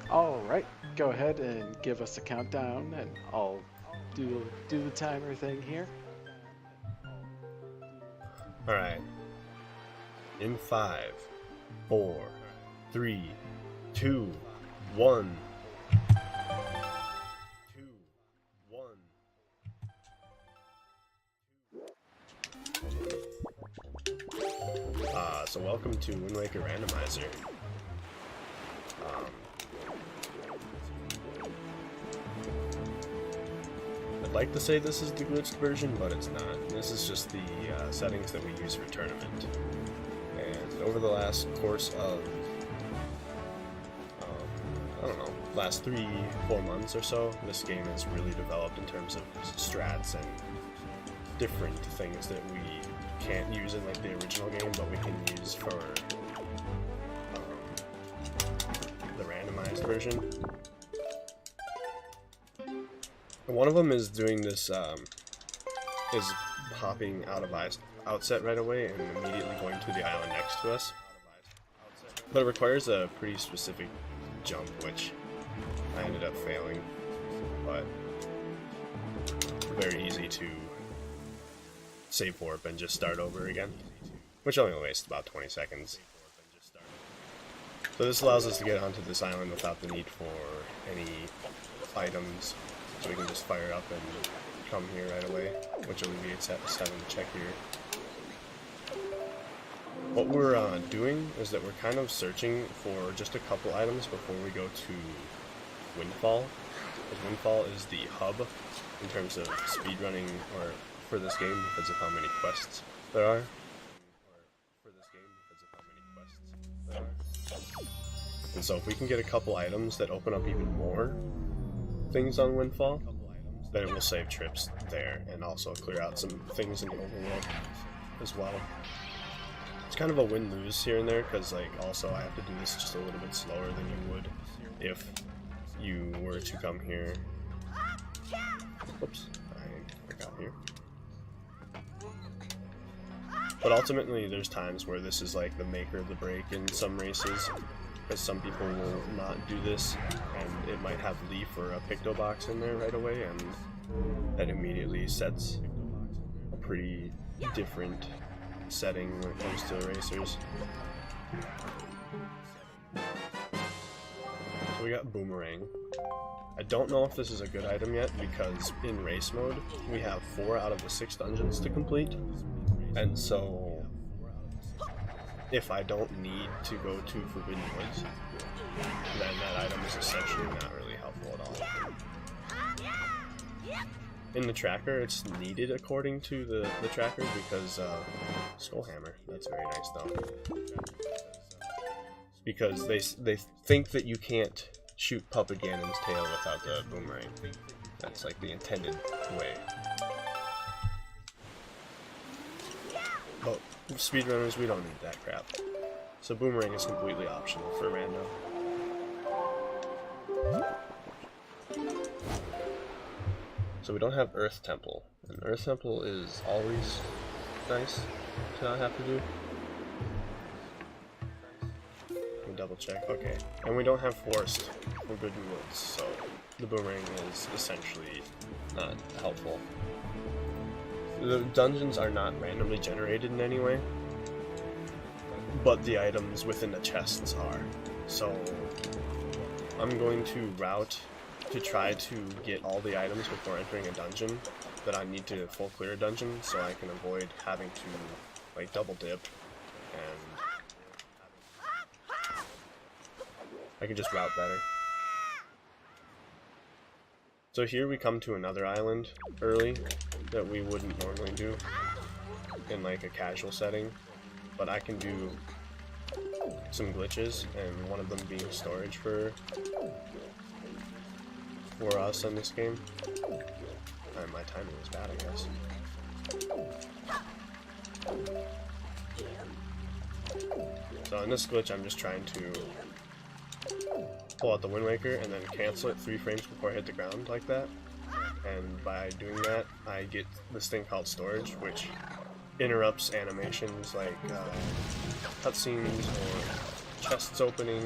Alright, go ahead and give us a countdown and I'll do the timer thing here. Alright. In 5, 4, 3, 2, 1. So welcome to Wind Waker Randomizer. I'd like to say this is the glitched version, but it's not. This is just the settings that we use for tournament. And over the last course of, I don't know, last 3-4 months or so, this game has really developed in terms of strats and different things that we can't use in like the original game, but we can use for the randomized version. And one of them is doing this, is hopping out of outset right away and immediately going to the island next to us. But it requires a pretty specific jump, which I ended up failing, but very easy to save warp and just start over again, which only wastes about 20 seconds. So this allows us to get onto this island without the need for any items, so we can just fire up and come here right away, which alleviates us having to check here. What we're doing is that we're kind of searching for just a couple items before we go to Windfall, because Windfall is the hub in terms of speedrunning or for this game because of how many quests there are. And so if we can get a couple items that open up even more things on Windfall, then it will save trips there and also clear out some things in the overworld as well. It's kind of a win-lose here and there because like also I have to do this just a little bit slower than you would if you were to come here. Whoops, I forgot here. But ultimately, there's times where this is like the make or the break in some races, because some people will not do this, and it might have Leaf or a Picto Box in there right away, and that immediately sets a pretty different setting when it comes to racers. So we got Boomerang. I don't know if this is a good item yet, because in race mode, we have 4 out of the 6 dungeons to complete. And so, if I don't need to go to Forbidden Woods, then that item is essentially not really helpful at all. In the tracker, it's needed according to the tracker because, Skullhammer, that's very nice though. Because they think that you can't shoot Puppet Ganon's tail without the boomerang. That's like the intended way. But speedrunners, we don't need that crap. So boomerang is completely optional for rando. So we don't have Earth Temple. And Earth Temple is always nice to not have to do. Let me double check. Okay. And we don't have Forest Forbidden Woods, so the boomerang is essentially not helpful. The dungeons are not randomly generated in any way, but the items within the chests are. So I'm going to route to try to get all the items before entering a dungeon that I need to full clear a dungeon, so I can avoid having to like double dip, and I can just route better. So here we come to another island early that we wouldn't normally do in like a casual setting, but I can do some glitches, and one of them being storage for us in this game. And my timing is bad, I guess. So in this glitch, I'm just trying to pull out the Wind Waker and then cancel it 3 frames before I hit the ground like that. And by doing that, I get this thing called storage, which interrupts animations like cutscenes or chests opening.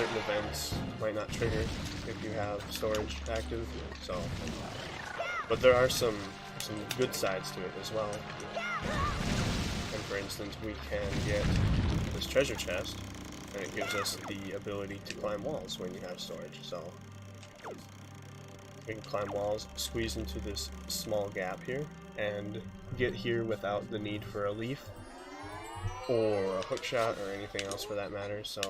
certain events might not trigger if you have storage active. So, but there are some good sides to it as well. And for instance, we can get this treasure chest, and it gives us the ability to climb walls when you have storage. So we can climb walls, squeeze into this small gap here, and get here without the need for a leaf or a hook shot or anything else for that matter. So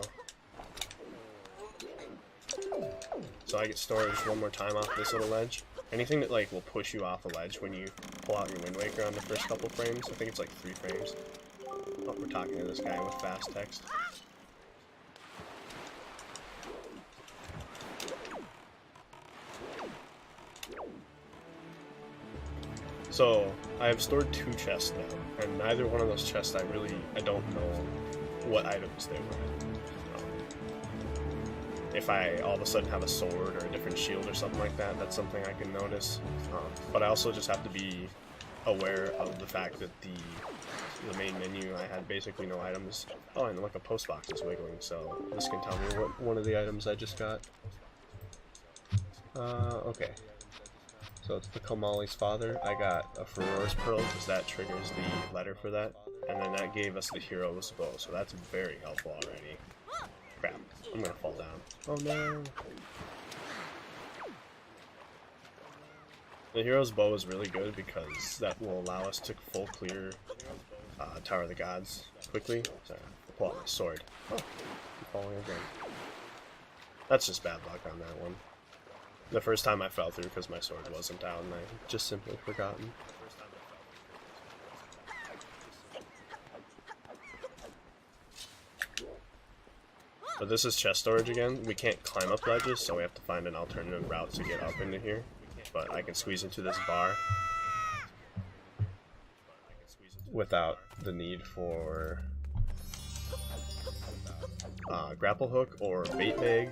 I get storage one more time off this little ledge. Anything that like will push you off a ledge when you pull out your Wind Waker on the first couple frames. I think it's like 3 frames. Oh, we're talking to this guy with fast text. So I have stored 2 chests now, and neither one of those chests I don't know what items they were. If I all of a sudden have a sword or a different shield or something like that, that's something I can notice. But I also just have to be aware of the fact that the main menu, I had basically no items. Oh, and look, a post box is wiggling, so this can tell me what one of the items I just got. Okay. So it's the Komali's father. I got a Ferora's Pearl because that triggers the letter for that. And then that gave us the Hero's Bow, so that's very helpful already. Crap, I'm gonna fall down. Oh no! The Hero's Bow is really good because that will allow us to full clear Tower of the Gods quickly. Sorry, I'll pull out my sword. Oh, I'm falling again. That's just bad luck on that one. The first time I fell through because my sword wasn't down, and I just simply forgotten. But this is chest storage again. We can't climb up ledges, so we have to find an alternative route to get up into here. But I can squeeze into this bar without the need for grapple hook or bait bag.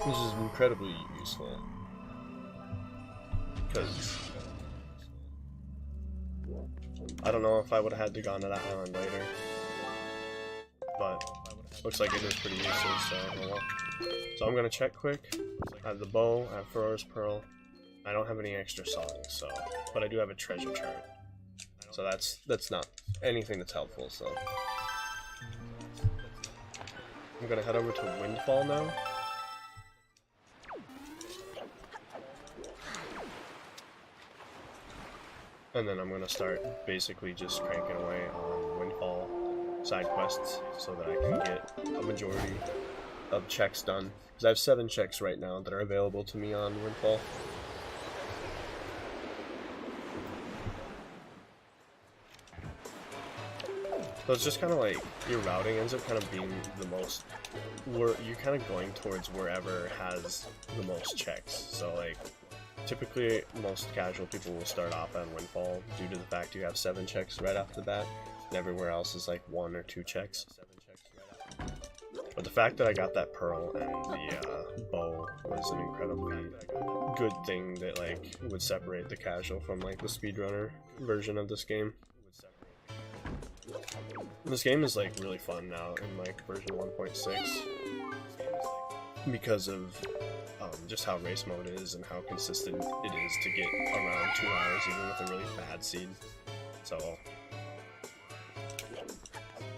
This is incredibly useful because I don't know if I would have had to gone to that island later, but looks like it is pretty useful, so oh well. So I'm gonna check quick. I have the bow, I have Ferora's Pearl. I don't have any extra songs, so, but I do have a treasure chart. So that's not anything that's helpful, so. I'm gonna head over to Windfall now. And then I'm going to start basically just cranking away on Windfall side quests so that I can get a majority of checks done. Because I have 7 checks right now that are available to me on Windfall. So it's just kind of like, your routing ends up kind of being the most, you're kind of going towards wherever has the most checks. So like, typically, most casual people will start off on Windfall due to the fact you have 7 checks right off the bat, and everywhere else is like 1 or 2 checks. But the fact that I got that pearl and the bow was an incredibly good thing that like would separate the casual from like the speedrunner version of this game. This game is like really fun now in like version 1.6 because of just how race mode is and how consistent it is to get around 2 hours even with a really bad seed. So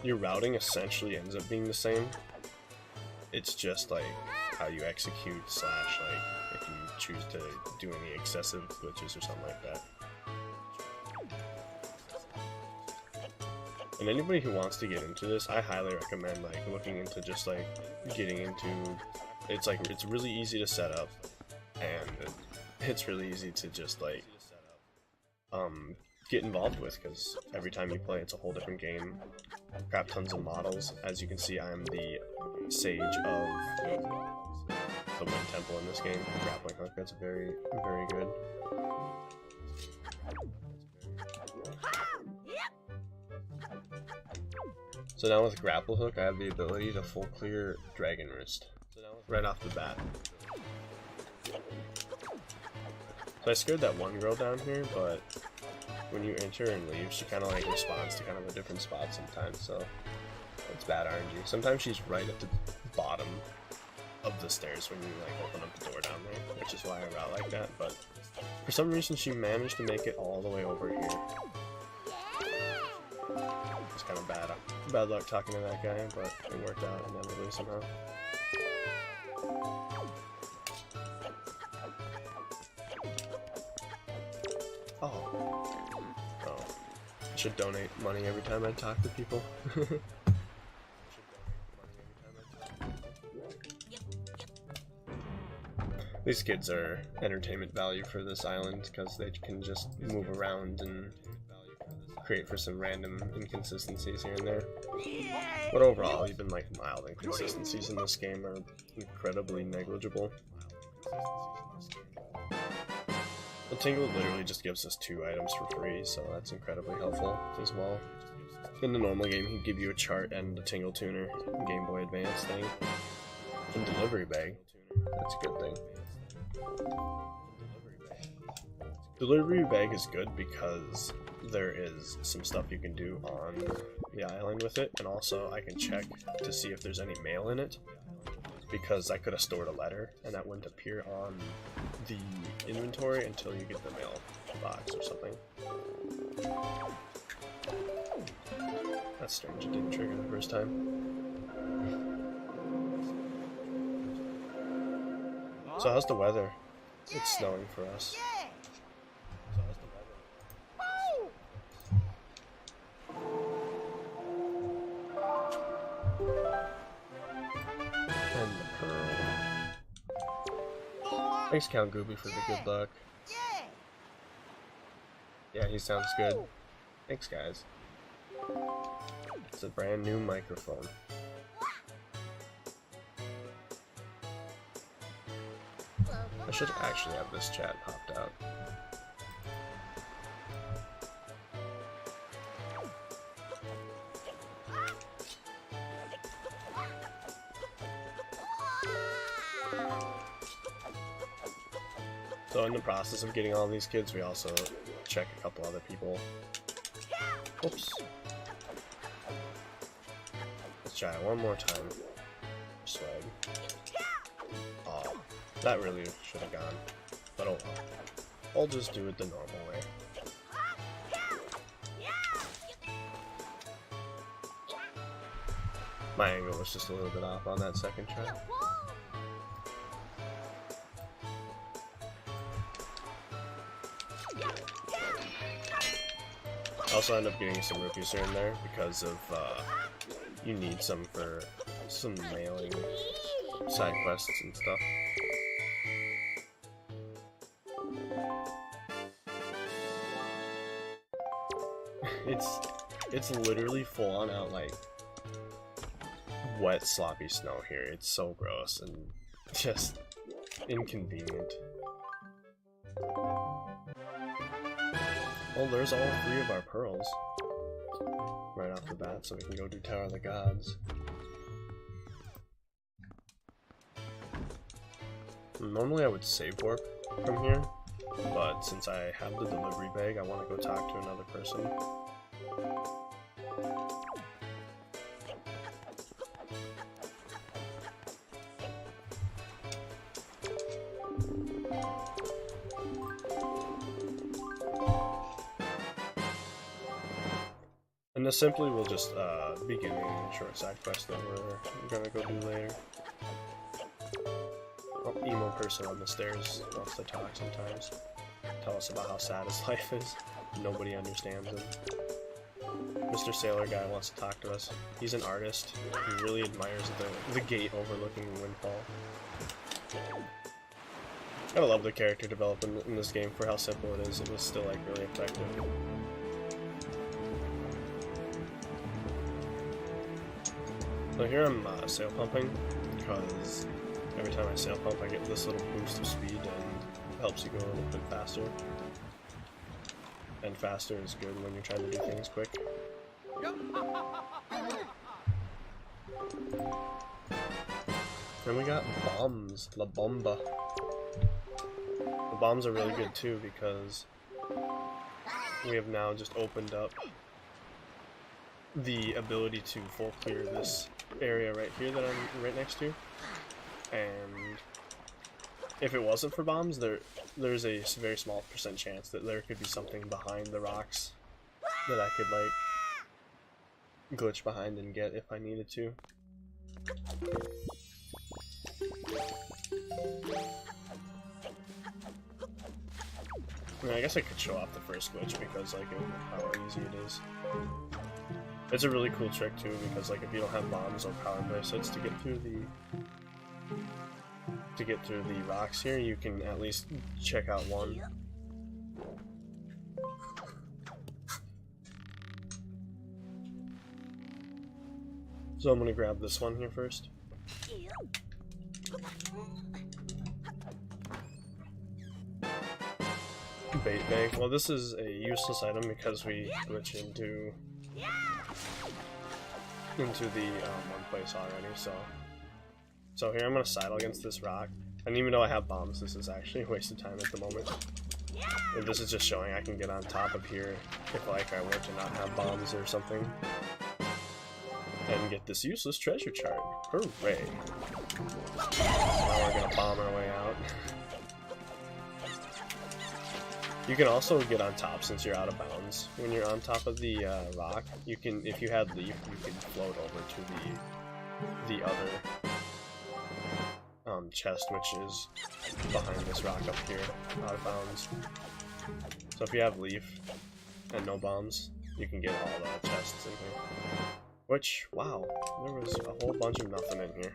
your routing essentially ends up being the same. It's just like how you execute / like if you choose to do any excessive glitches or something like that. And anybody who wants to get into this, I highly recommend like looking into just like getting into. It's like it's really easy to set up, and it's really easy to just like get involved with because every time you play, it's a whole different game. Crap tons of models. As you can see, I am the sage of the Wind Temple in this game. The grappling hook. That's very, very good. So now with grapple hook, I have the ability to full clear Dragon Wrist right off the bat. So I scared that one girl down here, but when you enter and leave, she kind of like responds to kind of a different spot sometimes, so it's bad RNG. Sometimes she's right at the bottom of the stairs when you like open up the door down there, which is why I route like that, but for some reason she managed to make it all the way over here. It's kind of bad luck talking to that guy, but it worked out inevitably somehow. Oh. I should donate money every time I talk to people. These kids are entertainment value for this island because they can just move around and create for some random inconsistencies here and there. But overall, even like mild inconsistencies in this game are incredibly negligible. The Tingle literally just gives us 2 items for free, so that's incredibly helpful as well. In the normal game, he'd give you a chart and a Tingle Tuner, Game Boy Advance thing. And Delivery Bag, that's a good thing. Delivery Bag is good because there is some stuff you can do on the island with it, and also I can check to see if there's any mail in it, because I could have stored a letter and that wouldn't appear on the inventory until you get the mail box or something. That's strange, it didn't trigger the first time. So how's the weather? It's snowing for us. And the pearl. Thanks, Count Gooby, for the good luck. Yeah, he sounds good. Thanks, guys. It's a brand new microphone. I should actually have this chat popped out. So in the process of getting all these kids, we also check a couple other people. Oops. Let's try it one more time. Swag. Oh, that really should have gone. But oh well. I'll just do it the normal way. My angle was just a little bit off on that second try. I also end up getting some rupees here and there because of, you need some for some mailing side quests and stuff. It's literally full on out like wet sloppy snow here. It's so gross and just inconvenient. Well, there's all 3 of our pearls right off the bat, so we can go do Tower of the Gods. Normally I would save warp from here, but since I have the delivery bag, I want to go talk to another person. And this simply will just begin a short side quest that we're gonna go do later. Oh, emo person on the stairs wants to talk sometimes. Tell us about how sad his life is. Nobody understands him. Mr. Sailor Guy wants to talk to us. He's an artist. He really admires the gate overlooking Windfall. I love the character development in this game for how simple it is. It was still like really effective. So here I'm sail pumping, because every time I sail pump I get this little boost of speed and it helps you go a little bit faster. And faster is good when you're trying to do things quick. Then we got bombs, La Bomba. The bombs are really good too because we have now just opened up the ability to full clear this area right here that I'm right next to. And if it wasn't for bombs, there's a very small % chance that there could be something behind the rocks that I could like glitch behind and get if I needed to. I mean, I guess I could show off the first glitch because like how easy it is. It's a really cool trick too because like if you don't have bombs or power bracelets to get through the rocks here, you can at least check out one. So I'm gonna grab this one here first. Bait bank. Well, this is a useless item because we glitch into the one place already. So here I'm gonna sidle against this rock, and even though I have bombs, this is actually a waste of time at the moment. And this is just showing I can get on top of here if like I were to not have bombs or something, and get this useless treasure chart. Hooray! Now we're gonna bomb our way out. You can also get on top since you're out of bounds. When you're on top of the rock, you can, if you had leaf, you can float over to the other chest, which is behind this rock up here, out of bounds. So if you have leaf and no bombs, you can get all the chests in here. Which, wow, there was a whole bunch of nothing in here.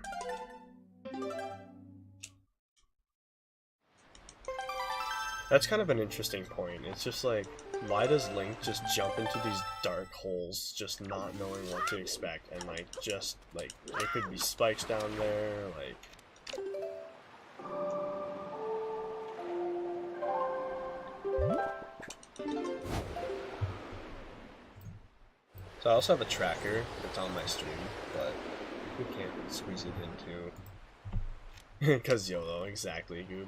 That's kind of an interesting point. It's just like, why does Link just jump into these dark holes, just not knowing what to expect, and like, just like, there could be spikes down there, like... So I also have a tracker that's on my stream, but we can't squeeze it into... Because YOLO, exactly, Goob.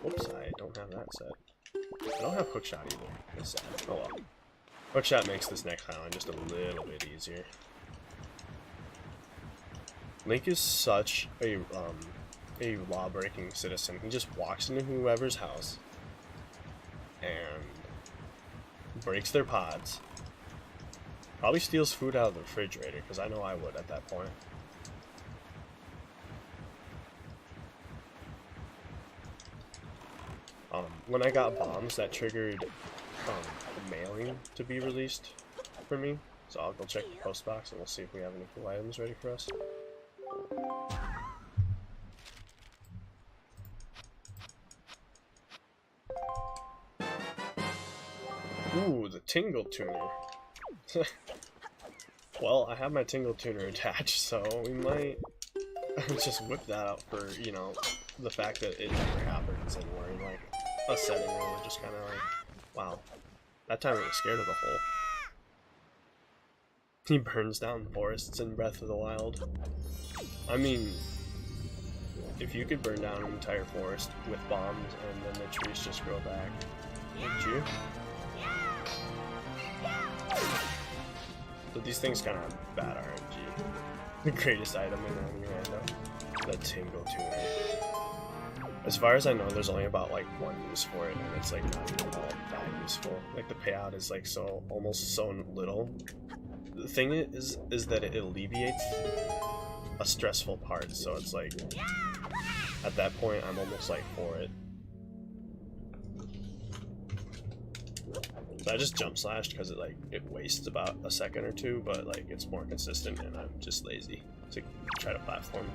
Whoops, I don't have that set. I don't have hookshot either. That's sad. Oh well. Hookshot makes this next island just a little bit easier. Link is such a law-breaking citizen. He just walks into whoever's house and breaks their pods. Probably steals food out of the refrigerator, because I know I would at that point. When I got bombs, that triggered a mailing to be released for me. So I'll go check the post box and we'll see if we have any cool items ready for us. Ooh, the Tingle Tuner. Well, I have my Tingle Tuner attached, so we might just whip that out for, you know, the fact that it never happens and we're in like a setting where we're just kind of like, wow, that time I was scared of the hole. He burns down forests in Breath of the Wild. I mean, if you could burn down an entire forest with bombs and then the trees just grow back, would you? So these things kind of have bad RNG. The greatest item in any random, the Tingle Tuner. As far as I know, there's only about like one use for it, and it's like not even all that useful. Like the payout is like almost so little. The thing is that it alleviates a stressful part, so it's like at that point I'm almost like for it. So I just jump slashed because it wastes about a second or two, but like it's more consistent, and I'm just lazy to try to platform.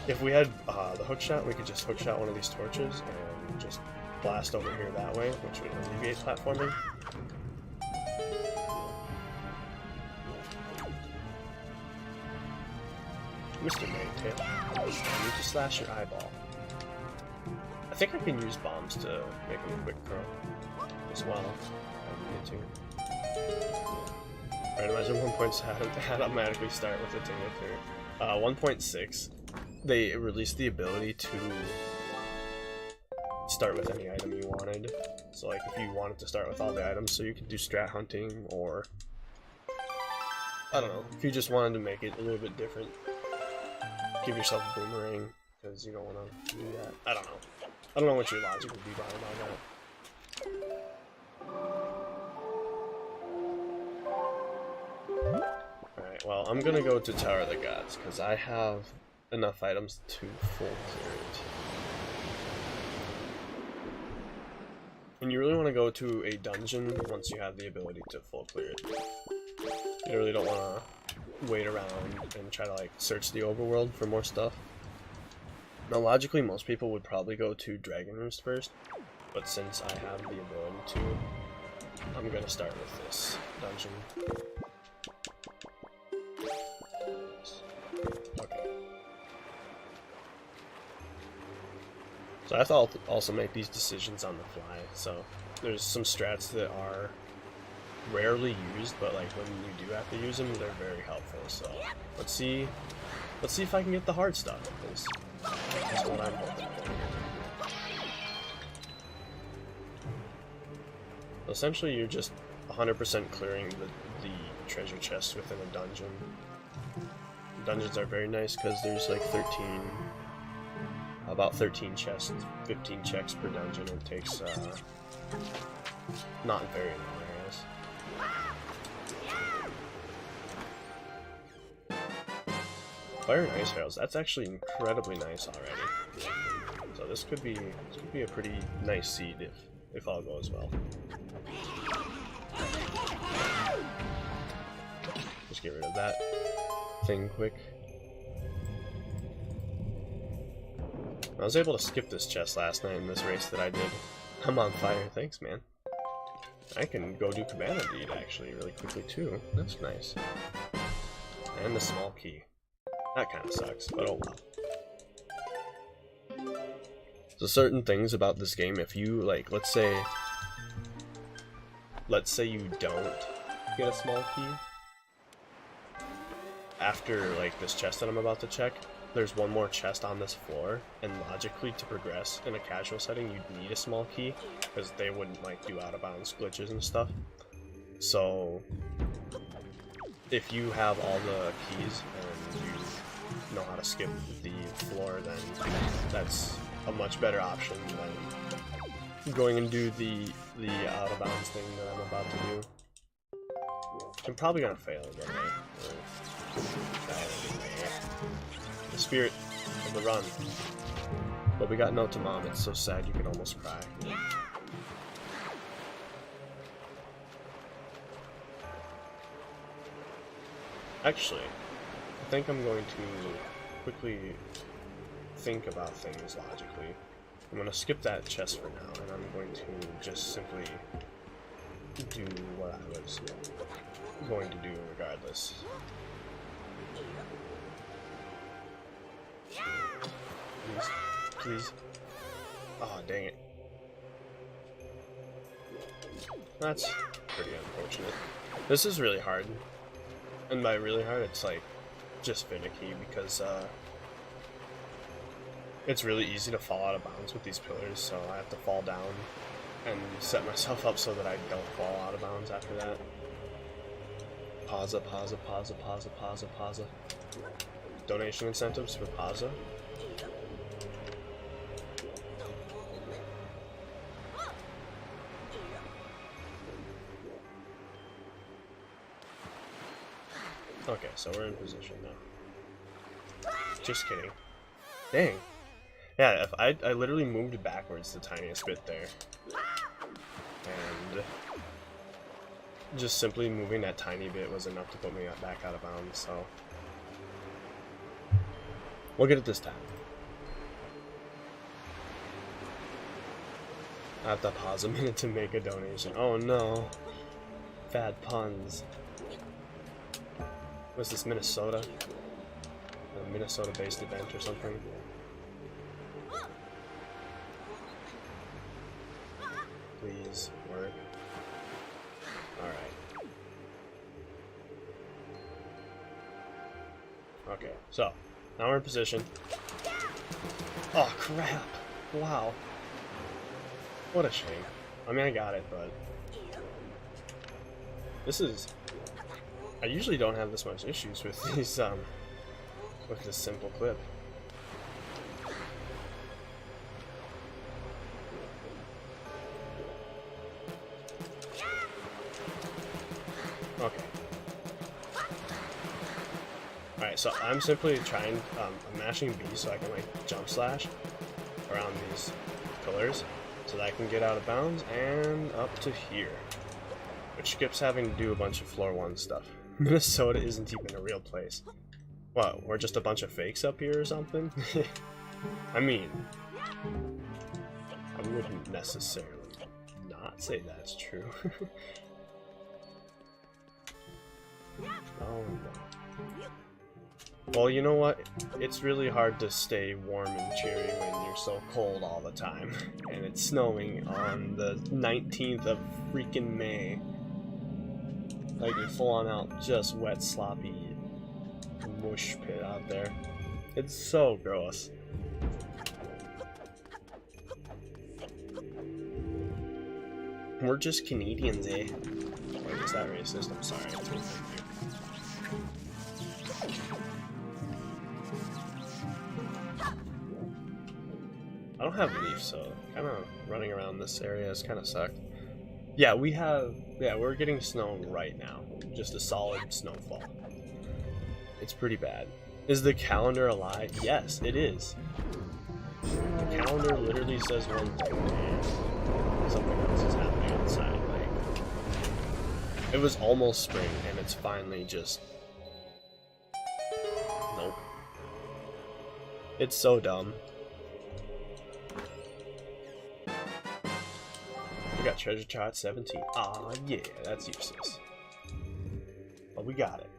If we had the hookshot, we could just hookshot one of these torches and just blast over here that way, which would alleviate platforming. Mr. Maytail, I need to slash your eyeball. I think I can use bombs to make him a quick throw as well. I need to. Randomizer 1.7 had automatically start with a Tingle Tuner. 1.6, they released the ability to start with any item you wanted. So like if you wanted to start with all the items, so you could do strat hunting, or I don't know, if you just wanted to make it a little bit different, give yourself a boomerang because you don't want to do that. I don't know what your logic would be behind all that. Alright, well, I'm gonna go to Tower of the Gods, because I have enough items to full clear it. And you really want to go to a dungeon once you have the ability to full clear it. You really don't want to wait around and try to like search the overworld for more stuff. Now logically most people would probably go to Dragon Roost first, but since I have the ability to, I'm gonna start with this dungeon. Okay. So I have to also make these decisions on the fly, so there's some strats that are rarely used, but like when you do have to use them, they're very helpful. So let's see if I can get the hard stuff, because that's what I'm hoping for. Essentially, you're just 100% clearing the treasure chests within a dungeon. Dungeons are very nice because there's like about 13 chests, 15 checks per dungeon. It takes not very long, I guess. Fire and ice rails, that's actually incredibly nice already. So this could be a pretty nice seed if all goes well. Just get rid of that thing quick. I was able to skip this chest last night in this race that I did. I'm on fire, thanks man. I can go do Cabana Deed actually really quickly too. That's nice. And the small key. That kind of sucks, but oh well. So certain things about this game, if you like, let's say you don't get a small key after like this chest that I'm about to check, there's one more chest on this floor, and logically to progress in a casual setting you'd need a small key because they wouldn't like do out of bounds glitches and stuff. So if you have all the keys and you know how to skip the floor, then that's a much better option than going and do the out of bounds thing that I'm about to do. I'm probably gonna fail again, the spirit of the run. But we got no to mom, it's so sad you could almost cry. Actually, I think I'm going to quickly think about things logically. I'm going to skip that chest for now, and I'm going to just simply do what I was going to do regardless. Please, please. Oh, dang it. That's pretty unfortunate. This is really hard. And by really hard, it's like just finicky because it's really easy to fall out of bounds with these pillars, so I have to fall down and set myself up so that I don't fall out of bounds after that. Pausa, pausa, pausa, pausa, pausa, pausa. Donation incentives for pausa. Okay, so we're in position now. Just kidding. Dang. Yeah, if I literally moved backwards the tiniest bit there. And just simply moving that tiny bit was enough to put me back out of bounds, so we'll get it this time. I have to pause a minute to make a donation. Oh no. Bad puns. What's this, Minnesota? A Minnesota-based event or something? Please work. Alright. Okay, so now we're in position. Oh crap! Wow. What a shame. I mean, I got it, but this is. I usually don't have this much issues with these with this simple clip. Okay. Alright, so I'm simply trying, I'm mashing B so I can like jump slash around these pillars so that I can get out of bounds and up to here. Which skips having to do a bunch of floor 1 stuff. Minnesota isn't even a real place. What, we're just a bunch of fakes up here or something? I mean, I wouldn't necessarily not say that's true. Oh no. Well, you know what? It's really hard to stay warm and cheery when you're so cold all the time. And it's snowing on the 19th of freaking May. Like, you're full on out, just wet, sloppy mush pit out there. It's so gross. We're just Canadians, eh? Wait, is that racist? I'm sorry. I don't have leaf, so kind of running around this area has kind of sucked. Yeah, we're getting snow right now. Just a solid snowfall. It's pretty bad. Is the calendar a lie? Yes, it is. The calendar literally says one thing and something else is happening outside. Like, it was almost spring and it's finally just... Nope. It's so dumb. We got treasure chart 17. Ah, yeah, that's useless. But we got it.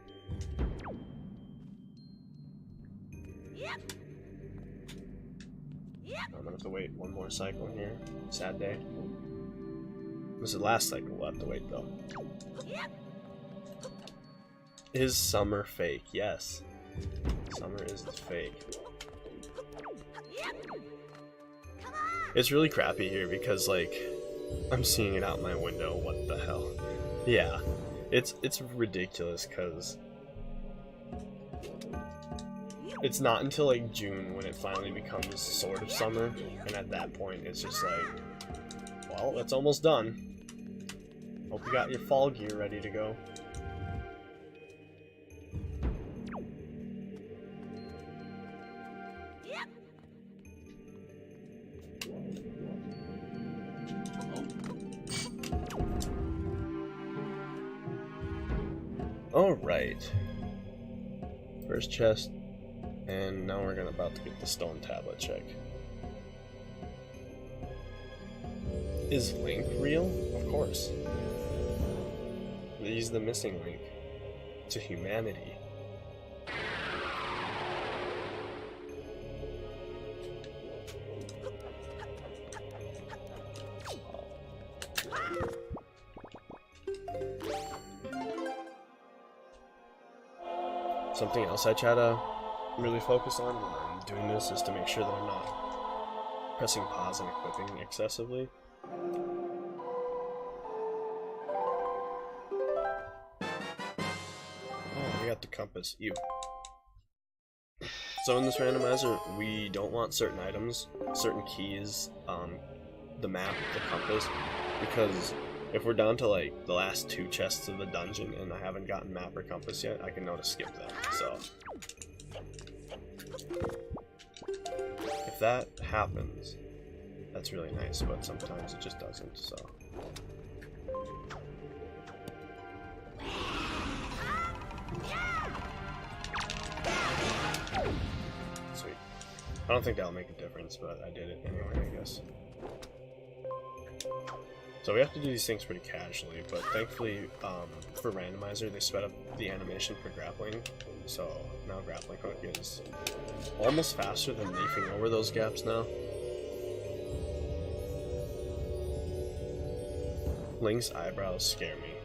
I'm gonna have to wait one more cycle here. Sad day. This is the last cycle we'll have to wait though. Is summer fake? Yes. Summer is fake. It's really crappy here because like I'm seeing it out my window. What the hell? Yeah. It's ridiculous because it's not until like June when it finally becomes sort of summer, and at that point it's just like, well, it's almost done. Hope you got your fall gear ready to go. Alright. First chest, and now we're about to get the stone tablet check. Is Link real? Of course. He's the missing link to humanity. Something else I try to really focus on when I'm doing this is to make sure that I'm not pressing pause and equipping excessively. Oh, we got the compass. Ew. So in this randomizer, we don't want certain items, certain keys on the map, the compass, because if we're down to like the last 2 chests of the dungeon and I haven't gotten map or compass yet, I can know to skip them. So if that happens, that's really nice, but sometimes it just doesn't, so. Sweet. I don't think that'll make a difference, but I did it anyway, I guess. So we have to do these things pretty casually, but thankfully for Randomizer they sped up the animation for grappling, so now grappling hook is almost faster than leafing over those gaps now. Link's eyebrows scare me.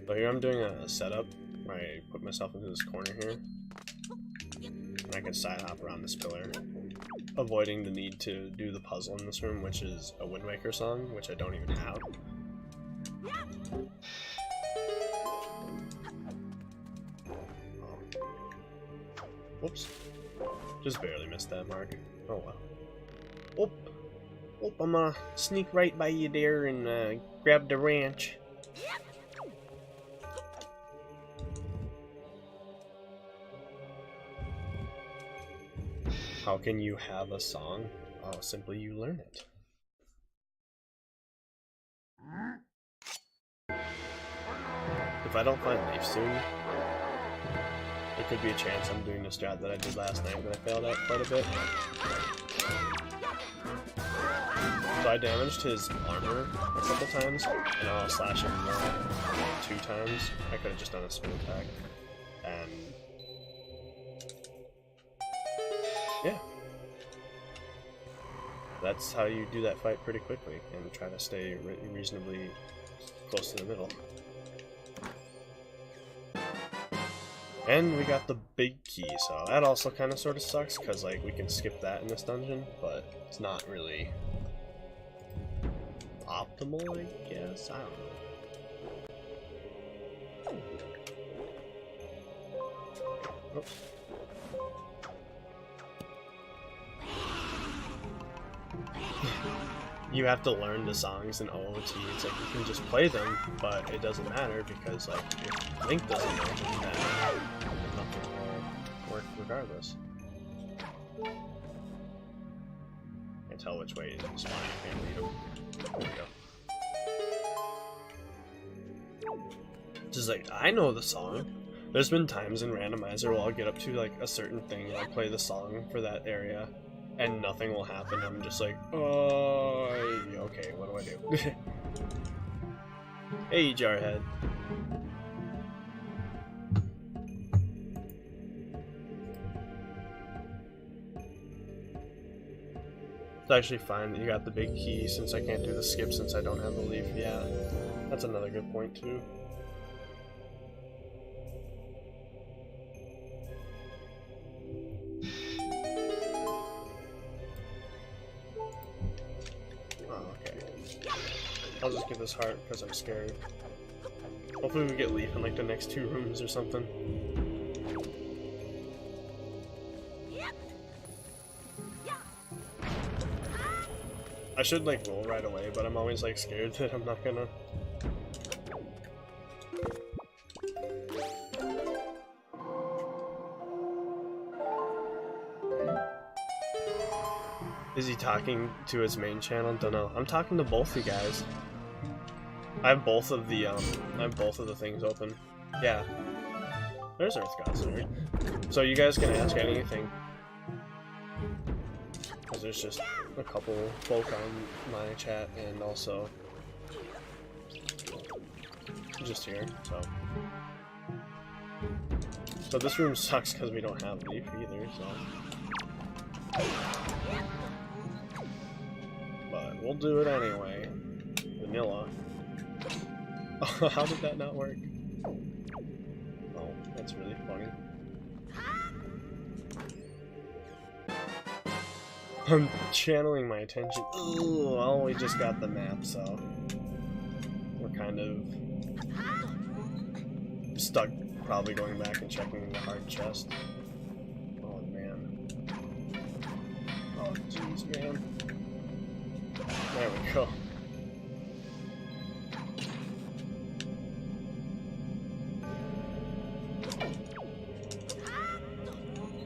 So here I'm doing a setup where I put myself into this corner here. I can side hop around this pillar, avoiding the need to do the puzzle in this room, which is a Wind Waker song, which I don't even have. Whoops. Just barely missed that mark. Oh well. Oop. Oop, I'm gonna sneak right by you there and grab the ranch. How can you have a song? Oh, simply you learn it. If I don't find Leaf soon, there could be a chance I'm doing the strat that I did last night that I failed at quite a bit. So I damaged his armor a couple times, and I'll slash him more 2 times. I could have just done a spin attack. And yeah. That's how you do that fight pretty quickly, and try to stay reasonably close to the middle. And we got the big key, so that also kind of sort of sucks, because like we can skip that in this dungeon, but it's not really optimal, I guess. I don't know. Oops. You have to learn the songs in OOT. It's like you can just play them, but it doesn't matter because like if Link doesn't know them, then nothing will work regardless. Can't tell which way to spawn. You can't read them. There we go. Just like I know the song. There's been times in Randomizer where I'll get up to like a certain thing and I'll play the song for that area. And nothing will happen. I'm just like, oh, okay, what do I do? Hey, Jarhead. It's actually fine that you got the big key since I can't do the skip since I don't have the leaf. Yeah, that's another good point too. I'll just get this heart because I'm scared. Hopefully we get Leaf in like the next 2 rooms or something. I should like roll right away, but I'm always like scared that I'm not gonna. Is he talking to his main channel? Don't know. I'm talking to both you guys. I have both of the things open. Yeah. There's Earth God Sword. So you guys can ask anything. Because there's just a couple folk on my chat and also just here, so this room sucks because we don't have Leaf either, so. But we'll do it anyway. Vanilla. Oh, how did that not work? Oh, that's really funny. I'm channeling my attention. Ooh, well, we just got the map, so we're kind of stuck probably going back and checking the hard chest. Oh, man. Oh, jeez, man. There we go.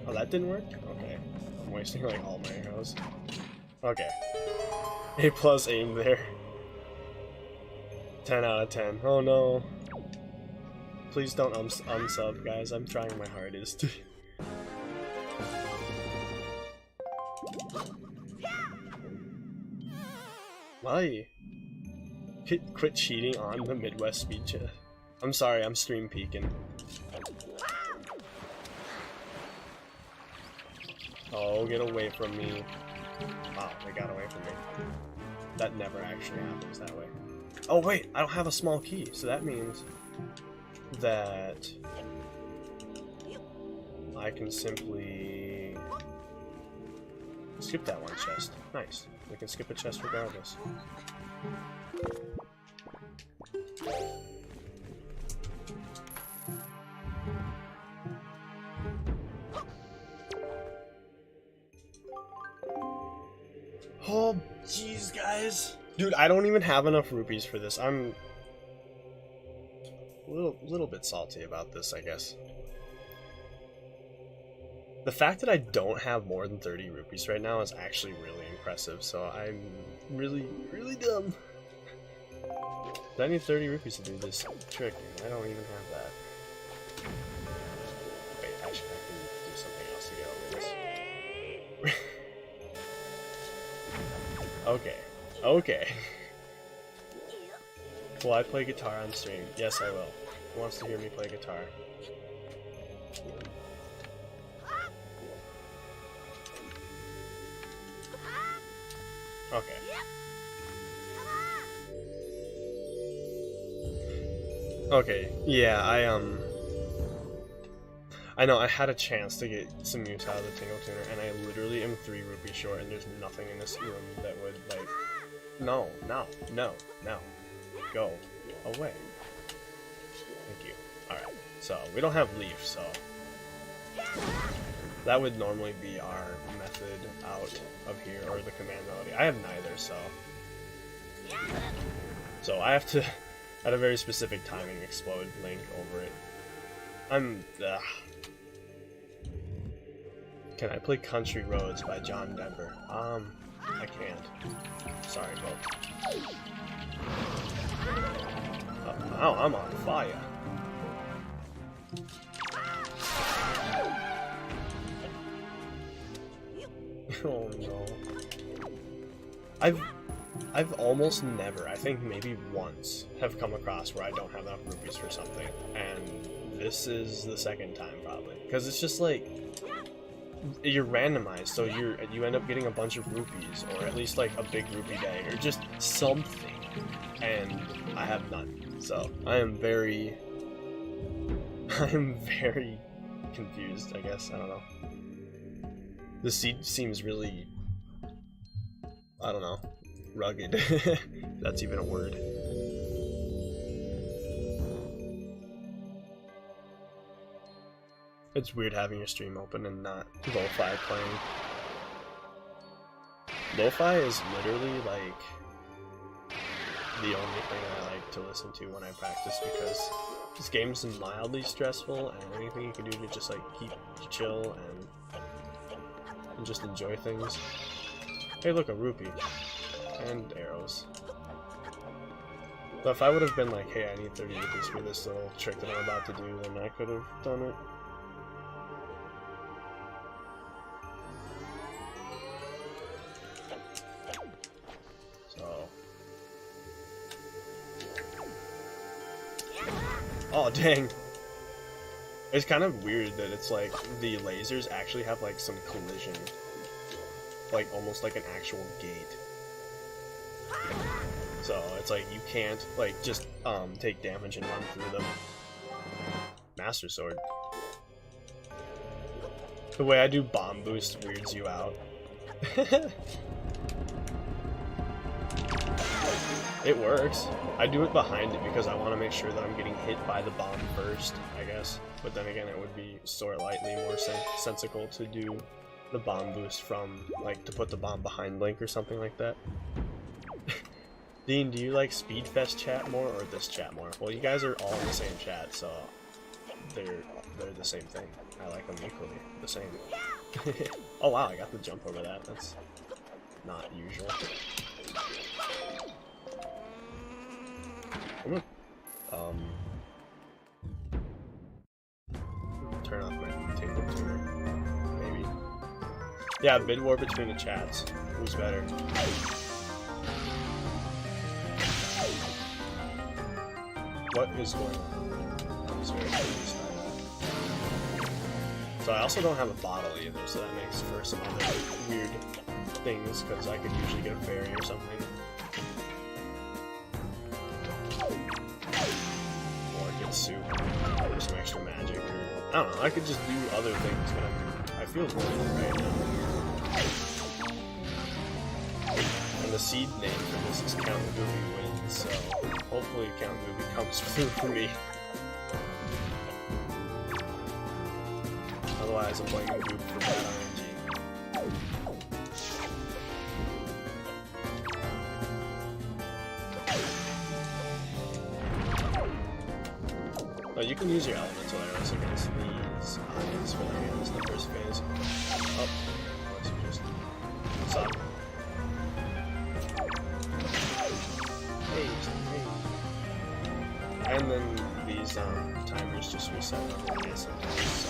Oh, that didn't work? Okay. I'm wasting like all my arrows. Okay. A+ aim there. 10 out of 10. Oh no. Please don't unsub, guys. I'm trying my hardest. Why? Quit cheating on the Midwest speed chat. I'm sorry, I'm stream peeking. Oh, get away from me. Wow, they got away from me. That never actually happens that way. Oh wait, I don't have a small key, so that means that I can simply Skip that one chest. Nice. We can skip a chest regardless. Oh, jeez, guys. Dude, I don't even have enough rupees for this. I'm a little bit salty about this, I guess. The fact that I don't have more than 30 rupees right now is actually really impressive, so I'm really, really dumb. I need 30 rupees to do this trick, and I don't even have that. Wait, actually, I can do something else to get over this. Okay. Okay. Will I play guitar on stream? Yes, I will. Who wants to hear me play guitar? Okay. Okay, yeah, I know I had a chance to get some use out of the Tingle Tuner, and I literally am 3 rupees short, and there's nothing in this room that would, like... No, no, no, no. Go away. Thank you. Alright, so, we don't have Leaf, so... That would normally be our method out of here, or the command melody. I have neither, so... So, I have to, at a very specific timing, explode Link over it. Can I play Country Roads by John Denver? I can't. Sorry, folks. Now I'm on fire. Oh no. I've almost never, I think maybe once, have come across where I don't have enough rupees for something, and this is the second time probably. Because it's just like, you're randomized, so you end up getting a bunch of rupees, or at least like a big rupee bag, or just something, and I have none. So I am very confused, I guess. I don't know. The seed seems really, I don't know, rugged. That's even a word. It's weird having your stream open and not lo-fi playing. Lo-fi is literally like the only thing I like to listen to when I practice, because this game's mildly stressful, and anything you can do to just like keep chill and just enjoy things. Hey, look, a rupee and arrows. But if I would have been like, hey, I need 30 rupees for this little trick that I'm about to do, then I could have done it. Oh, dang. It's kind of weird that it's like the lasers actually have like some collision. Like almost like an actual gate. So it's like you can't like just take damage and run through them. Master Sword. The way I do bomb boost weirds you out. It works. I do it behind it because I want to make sure that I'm getting hit by the bomb first, I guess. But then again, it would be slightly more sensical to do the bomb boost from, like, to put the bomb behind Link or something like that. Dean, do you like Speedfest chat more or this chat more? Well, you guys are all in the same chat, so they're the same thing. I like them equally the same. Oh wow, I got the jump over that. That's not usual. I'm gonna, turn off my Tingle Tuner, maybe. Yeah, bid war between the chats. Who's better? What is going on? I'm just very confused by that. So I also don't have a bottle either, so that makes for some other weird things, because I could usually get a fairy or something. Soup or some extra magic, or I don't know, I could just do other things, but I feel bored right now. seed name for this is Count Movie Wins, so hopefully Count Movie comes through for me. Otherwise, I'm blaming Goob for bad RNG. Oh, you can use your elemental arrows against these eyes for the hands in the first phase. Oh, so just stop. Hey. And then these timers just reset on the day sometimes, so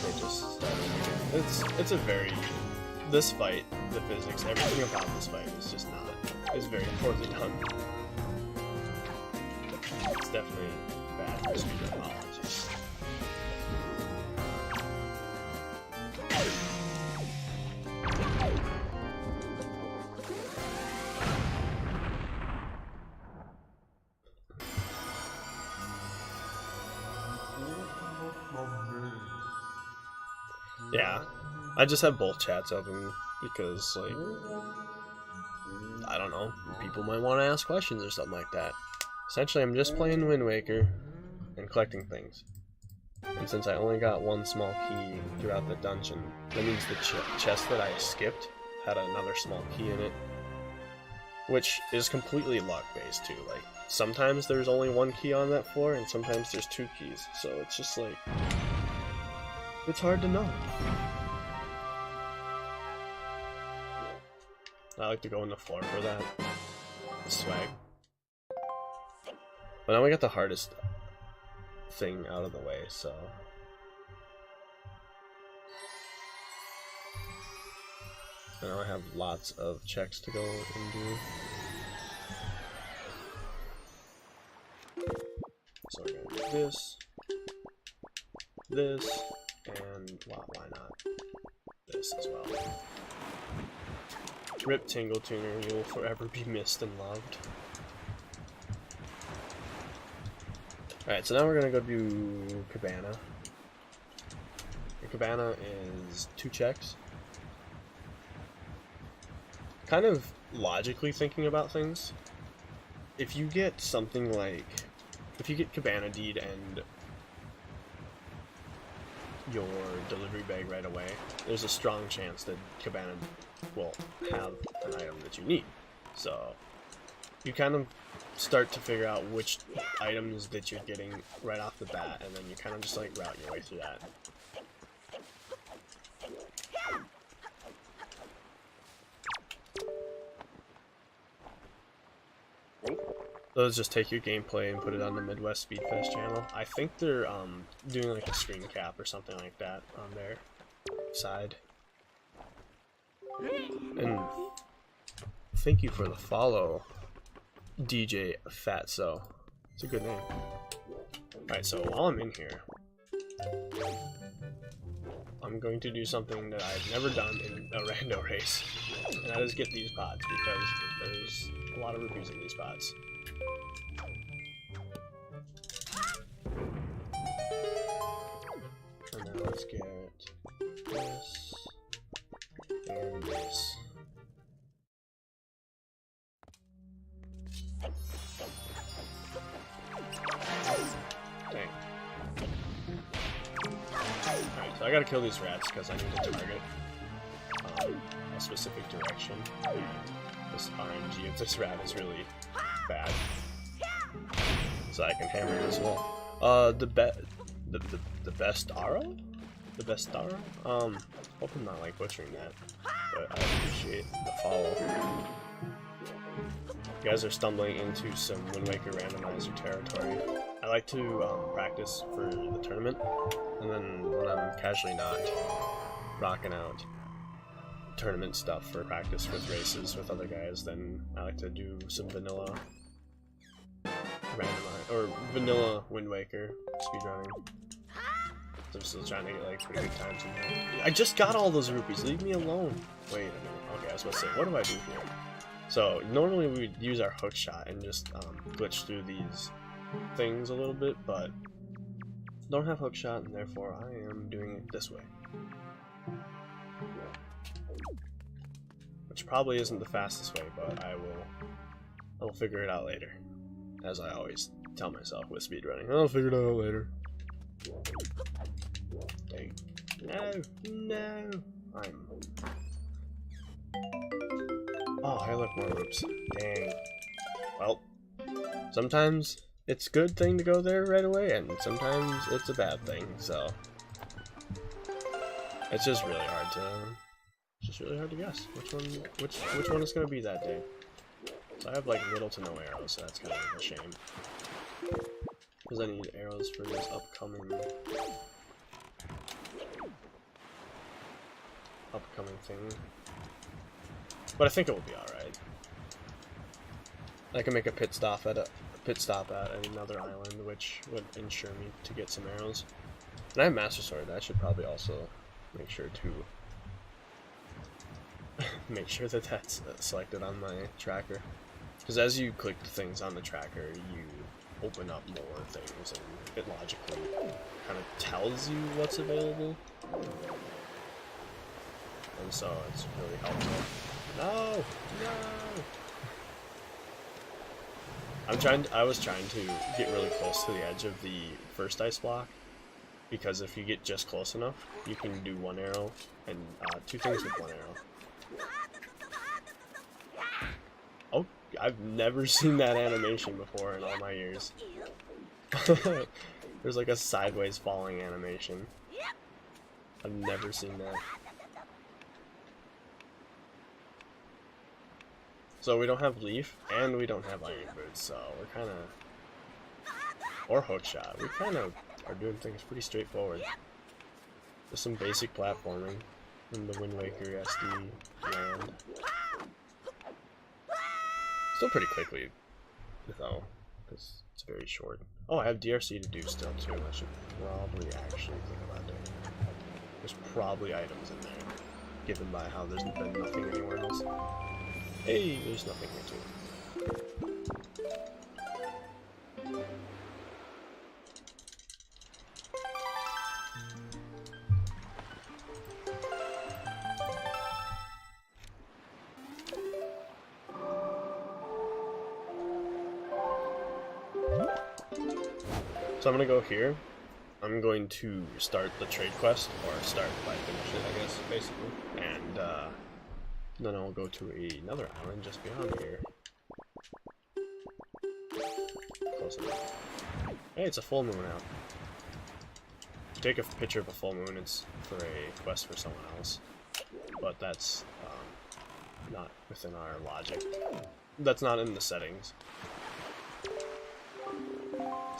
they just start over again. It's a very, this fight, the physics, everything about this fight is just not, is very poorly done. It's definitely bad for speedrun knowledge. Yeah, I just have both chats open because, like, I don't know, people might want to ask questions or something like that. Essentially, I'm just playing Wind Waker and collecting things. And since I only got one small key throughout the dungeon, that means the chest that I skipped had another small key in it. Which is completely luck-based, too. Like, sometimes there's only one key on that floor, and sometimes there's two keys. So it's just like, it's hard to know. I like to go on the floor for that. The swag. But now we got the hardest thing out of the way, so... Now I have lots of checks to go and do. So we're gonna do this, and why not this as well. Rip Tingle Tuner, you will forever be missed and loved. Alright, so now we're gonna go do Cabana. And Cabana is 2 checks. Kind of logically thinking about things, if you get something like, if you get Cabana Deed and your delivery bag right away, there's a strong chance that Cabana will have an item that you need. So you kind of start to figure out which items that you're getting right off the bat, and then you kind of just like route your way through that. Those just take your gameplay and put it on the Midwest Speedfest channel. I think they're doing like a screen cap or something like that on their side. And thank you for the follow, DJ Fatso. It's a good name. Alright, so while I'm in here, I'm going to do something that I've never done in a rando race, and that is get these pods, because there's a lot of rupees in these pods. And then let's get this and this. Dang. Alright, so I gotta kill these rats because I need to target a specific direction. And this RNG of this rat is really bad. So I can hammer it as well. The best arrow? The best arrow? Hope I'm not like butchering that, but I appreciate the follow. You guys are stumbling into some Wind Waker randomizer territory. I like to practice for the tournament, and then when I'm casually not rocking out tournament stuff for practice with races with other guys, then I like to do some vanilla randomizer or vanilla Wind Waker speedrunning. So I'm still trying to get like pretty good times in there. I just got all those rupees, leave me alone. Wait a minute. Okay, I was about to say, what do I do here? So normally we would use our hook shot and just glitch through these things a little bit, but don't have hook shot, and therefore I am doing it this way. which probably isn't the fastest way, but I will figure it out later, as I always tell myself with speedrunning. I'll figure it out later. Dang. No. Oh, hey, look, more ropes. Dang. Well, sometimes it's a good thing to go there right away, and sometimes it's a bad thing. So it's just really hard to guess which one is gonna be that day. So I have like little to no arrows, so that's kind of a shame. Because I need arrows for this upcoming thing. But I think it will be alright. I can make a pit stop at another island, which would ensure me to get some arrows. And I have Master Sword. I should probably also make sure that that's selected on my tracker. Because as you click the things on the tracker, you open up more things, and it logically kind of tells you what's available. And so it's really helpful. No! I was trying to get really close to the edge of the first ice block, because if you get just close enough, you can do one arrow and two things with one arrow. Oh, I've never seen that animation before in all my years. There's like a sideways falling animation. I've never seen that. So we don't have Leaf, and we don't have Iron Boots, so we're kind of... Or Hookshot. We kind of are doing things pretty straightforward. Just some basic platforming in the Wind Waker SD land. Still pretty quickly, though, because it's very short. Oh, I have DRC to do still, too. I should probably actually think about doing that. There's probably items in there, given by how there's been nothing anywhere else. Hey, there's nothing here too. So I'm gonna go here. I'm going to start the trade quest, or start by finish it, I guess, basically. And then I'll go to another island just beyond here. Close enough. Hey, it's a full moon out. If you take a picture of a full moon, it's for a quest for someone else. But that's not within our logic. That's not in the settings.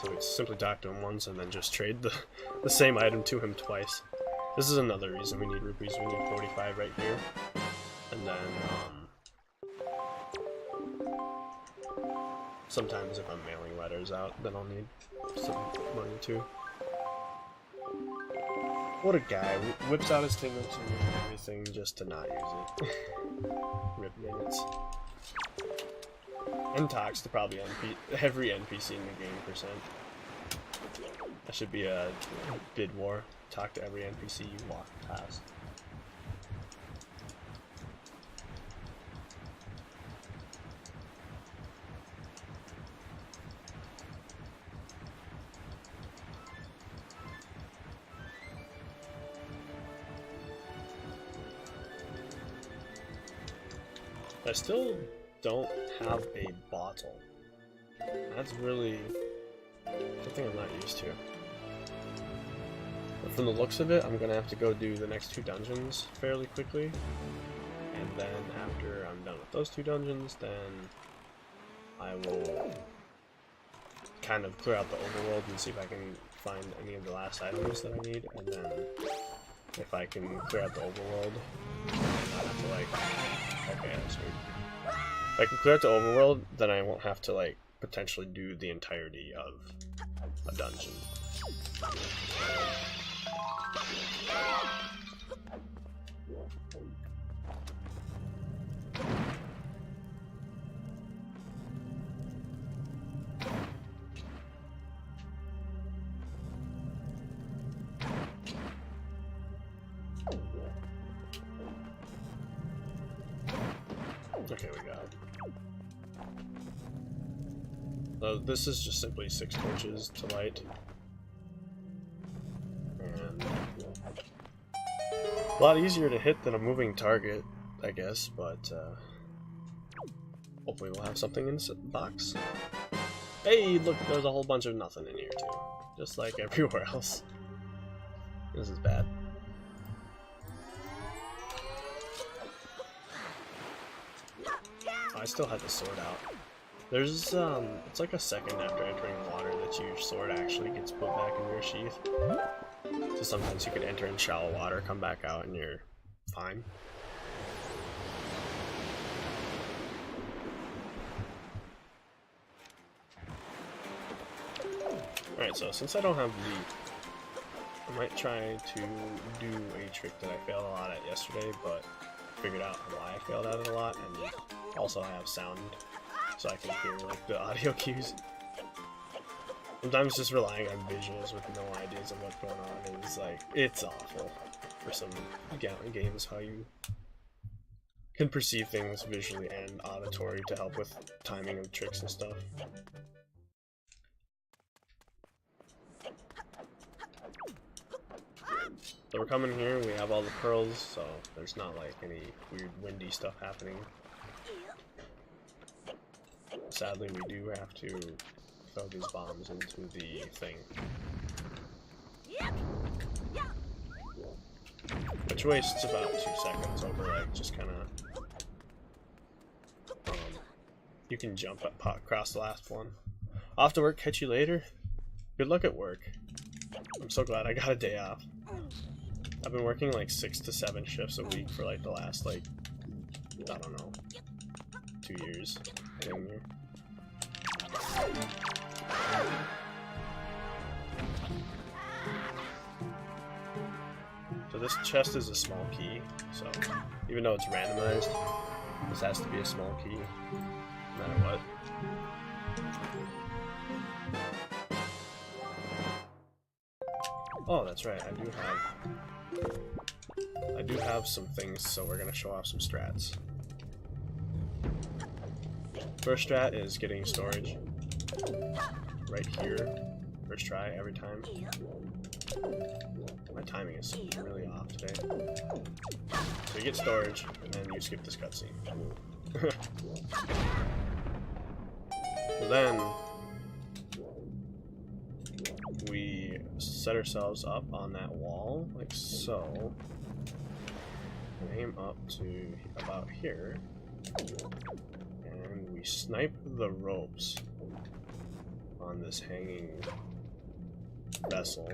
So we simply talk to him once and then just trade the same item to him twice. This is another reason we need rupees. We need 45 right here. And then, sometimes if I'm mailing letters out, then I'll need some money too. What a guy. Whips out his Tingle Tune and everything just to not use it. Rip minutes. And talks to probably every NPC in the game %. That should be a bid war. Talk to every NPC you walk past. I still don't have a bottle. That's really something I'm not used to. But from the looks of it, I'm gonna have to go do the next 2 dungeons fairly quickly. And then after I'm done with those 2 dungeons, then I will kind of clear out the overworld and see if I can find any of the last items that I need. And then if I can clear out the overworld, I'll have to like... Okay, that's weird. If I can clear out the overworld, then I won't have to like potentially do the entirety of a dungeon. Okay, we got it. So this is just simply 6 torches to light. And a lot easier to hit than a moving target, I guess, but hopefully we'll have something in the box. Hey, look, there's a whole bunch of nothing in here too. Just like everywhere else. This is bad. I still had the sword out. There's it's like a second after entering water that your sword actually gets put back in your sheath. So sometimes you could enter in shallow water, come back out, and you're fine. Alright, so since I don't have leap, I might try to do a trick that I failed a lot at yesterday, but figured out why I failed at it a lot, and also have sound so I can hear like the audio cues. Sometimes just relying on visuals with no ideas of what's going on is like, it's awful for some games how you can perceive things visually and auditory to help with timing of tricks and stuff. So we're coming here, we have all the pearls, so there's not like any weird windy stuff happening. Sadly, we do have to throw these bombs into the thing. Which wastes about 2 seconds over like just kind of... you can jump across the last one. Off to work, catch you later. Good luck at work. I'm so glad I got a day off. I've been working like 6 to 7 shifts a week for like the last like, I don't know, 2 years. So this chest is a small key, so even though it's randomized, this has to be a small key, no matter what. Oh, that's right, I do have some things, so we're gonna show off some strats. First strat is getting storage right here, first try every time. My timing is really off today. So you get storage, and then you skip this cutscene. Then we set ourselves up on that wall, like so, and aim up to about here. And we snipe the ropes on this hanging vessel.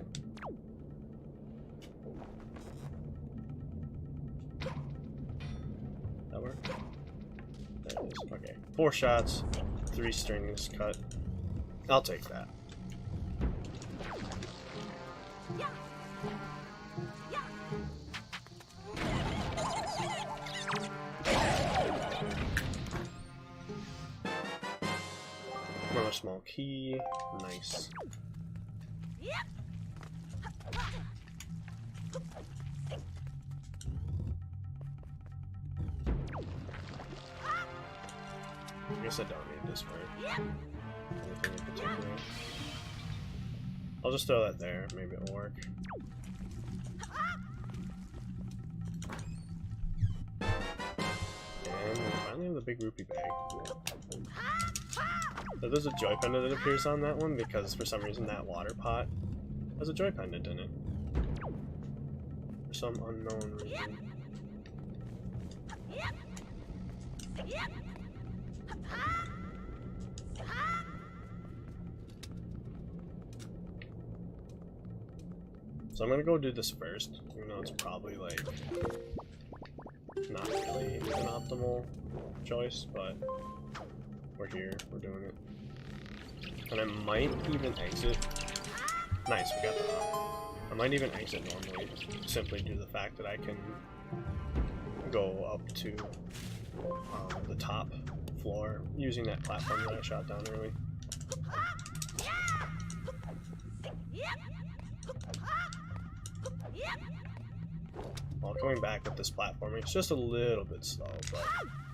That work? There it is. Okay. 4 shots, 3 strings cut. I'll take that. Another small key. Nice. I guess I don't need this for anything in particular. I'll just throw that there. Maybe it'll work. And we finally have the big rupee bag. So there's a joy pendant that appears on that one because for some reason that water pot has a joy pendant in it. For some unknown reason. So I'm gonna go do this first, even though it's probably like not really an optimal choice, but we're here, we're doing it. And I might even exit. Nice, we got the hop. I might even exit normally, simply due to the fact that I can go up to the top floor using that platform that I shot down early. While coming back with this platforming, it's just a little bit slow, but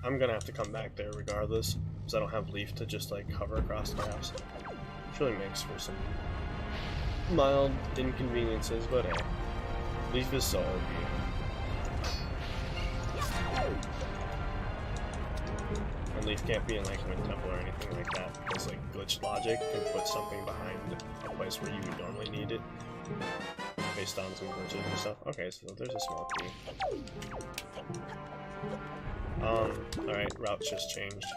I'm gonna have to come back there regardless, because I don't have Leaf to just like hover across the maps. Which really makes for some mild inconveniences, but hey, Leaf is so OP. And Leaf can't be in like Wind Temple or anything like that, because like glitch logic can put something behind a place where you would normally need it, based on some glitches and stuff. Okay, so there's a small key. Alright, route's just changed.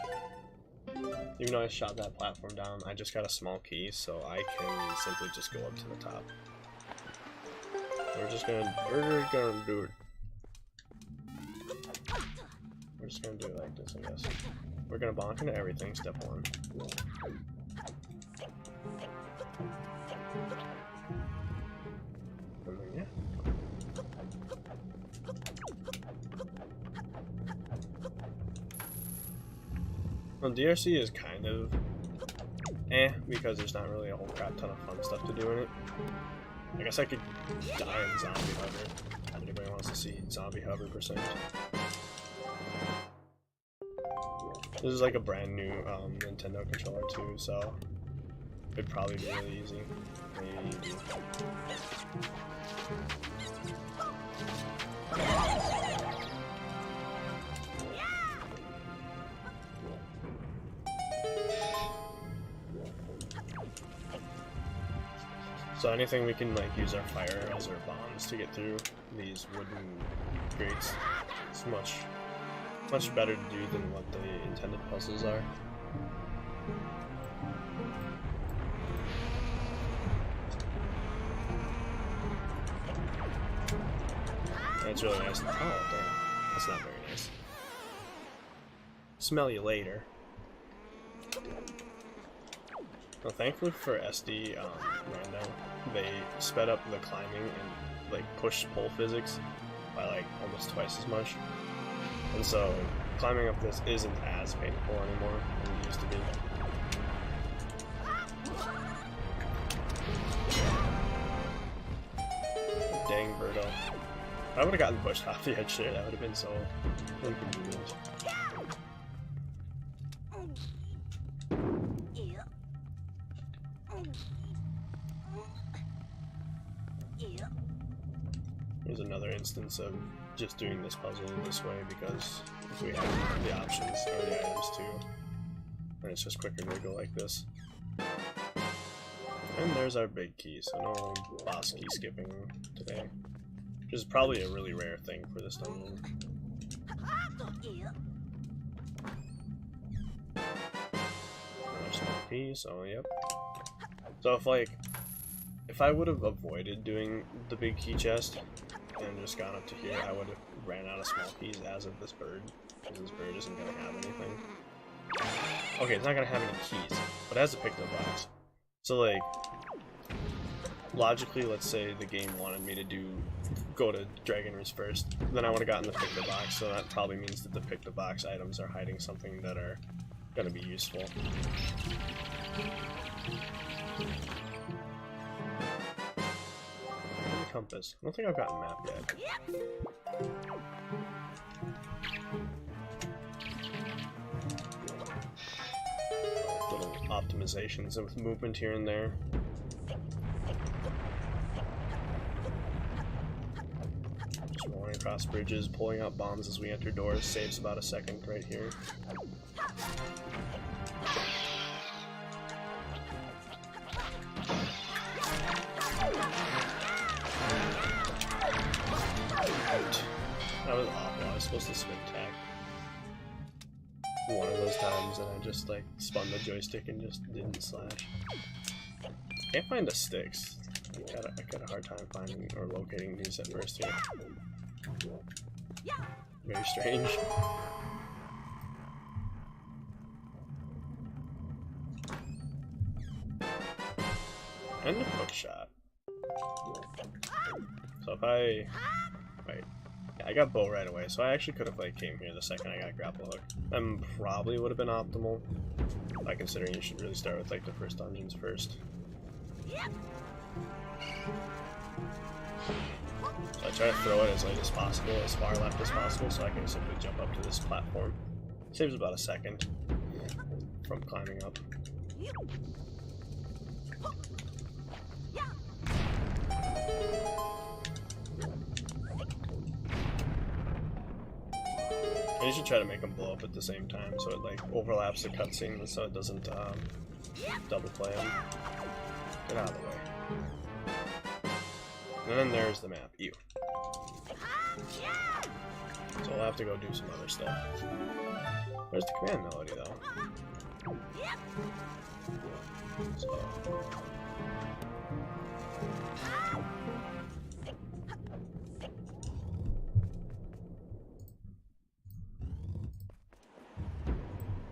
Even though I shot that platform down, I just got a small key, so I can simply just go up to the top. We're just gonna do it. We're just gonna do it like this, I guess. We're gonna bonk into everything, step 1. And then, yeah. Well, DRC is kind of because there's not really a whole crap ton of fun stuff to do in it. I guess I could die in Zombie Hover. If anybody wants to see Zombie Hover %. This is like a brand new Nintendo controller too, so it'd probably be really easy. Maybe. So anything we can like use our fire arrows or bombs to get through these wooden grates, it's much better to do than what the intended puzzles are. That's really nice. Oh, dang. That's not very nice. Smell you later. Well, thankfully for SD Rando, they sped up the climbing and like pushed pole physics by like almost twice as much. And so climbing up this isn't as painful anymore than it used to be. Dang Birdo. If I would have gotten pushed off the edge there, that would have been so inconvenient. Here's another instance of just doing this puzzle this way, because if we have the options or the items too, then it's just quicker to go like this. And there's our big key, so no boss key skipping today. Which is probably a really rare thing for this dungeon. Another small key, so yep. So if I would have avoided doing the big key chest and just gone up to here, I would have ran out of small keys as of this bird, because this bird isn't going to have anything. Okay, it's not going to have any keys, but it has to pick the box. So like, logically, let's say the game wanted me to go to Dragon Roost first, then I would have gotten the pick the box, so that probably means that the pick the box items are hiding something that are going to be useful. Compass. I don't think I've gotten a map yet. Little optimizations with movement here and there. Just rolling across bridges, pulling out bombs as we enter doors, saves about a second right here. That was awful. I was supposed to spin tack one of those times and I just like spun the joystick and just didn't slash. Can't find the sticks. I got a hard time finding or locating these at first here. Very strange. And the hook shot. So if I... Wait. Yeah, I got bow right away, so I actually could have like came here the second I got grapple hook. That probably would have been optimal, by considering you should really start with like the first dungeons first. So I try to throw it as late as possible, as far left as possible, so I can simply jump up to this platform Saves about a second from climbing up. And you should try to make them blow up at the same time so it like overlaps the cutscene so it doesn't double play them. Get out of the way. And then there's the map. Ew. So we'll have to go do some other stuff. Where's the command melody though? So.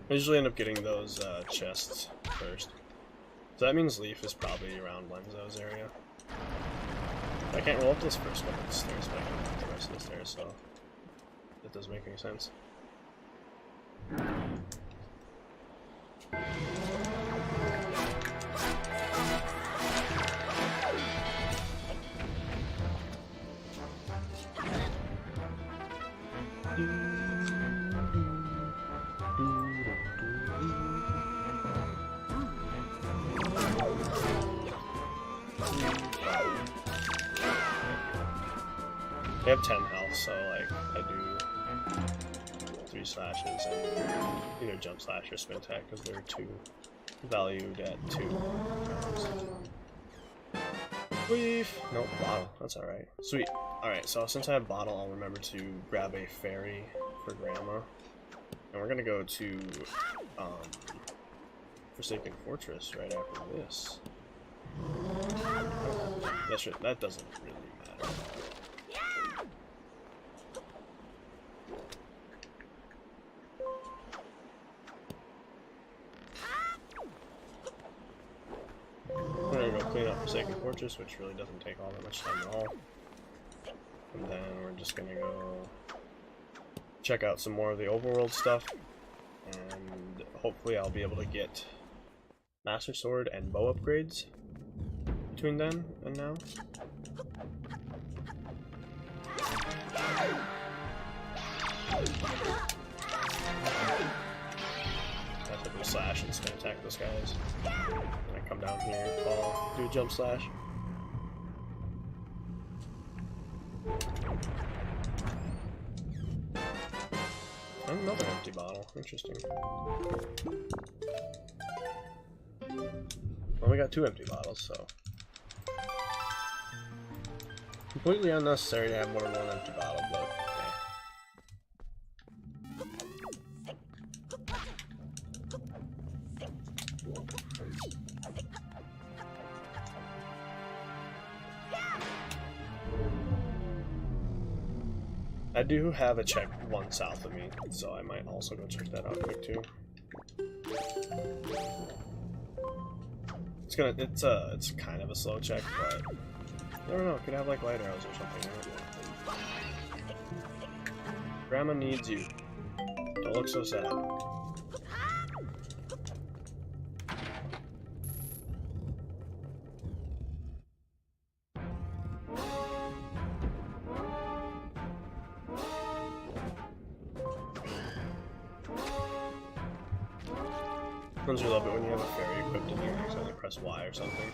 I usually end up getting those chests first. So that means Leaf is probably around Lenzo's area. I can't roll up this first one of the stairs, but I can roll up the rest of the stairs, so that doesn't make any sense. I have 10 health, so like I do 3 slashes and either jump slash or spin attack because they're valued at 2. Leaf! Nope, bottle. That's alright. Sweet. Alright, so since I have bottle, I'll remember to grab a ferry for Grandma. And we're gonna go to Forsaken Fortress right after this. That doesn't really matter. We're gonna go clean up Forsaken Fortress, which really doesn't take all that much time at all. And then we're just gonna go check out some more of the overworld stuff, and hopefully I'll be able to get Master Sword and bow upgrades between then and now. I have to do slash and spin attack those guys. And I come down here, fall, do a jump slash. Another empty bottle. Interesting. Well, we got 2 empty bottles, so. Completely unnecessary to have more than 1 empty bottle, but okay. I do have a check 1 south of me, so I might also go check that out quick too. It's kind of a slow check, but I don't know, it could have like light arrows or something. Grandma needs you. Don't look so sad. Sometimes you love it when you have a fairy equipped and you accidentally press Y or something.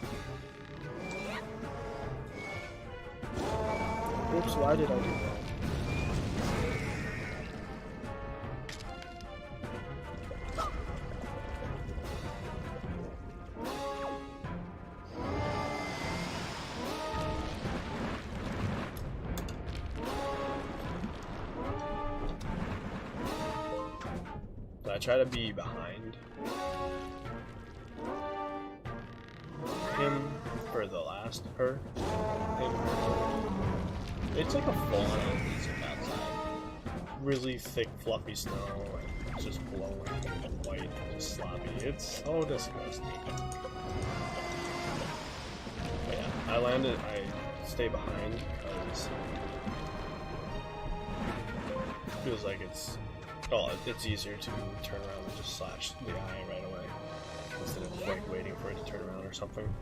Oops, why did I do that? So I try to be behind him for the last her. It's like a full-on desert outside. Really thick, fluffy snow, and it's just blowing white and just sloppy. It's so disgusting. But yeah, I stay behind because it feels like it's easier to turn around and just slash the eye right away instead of like waiting for it to turn around or something.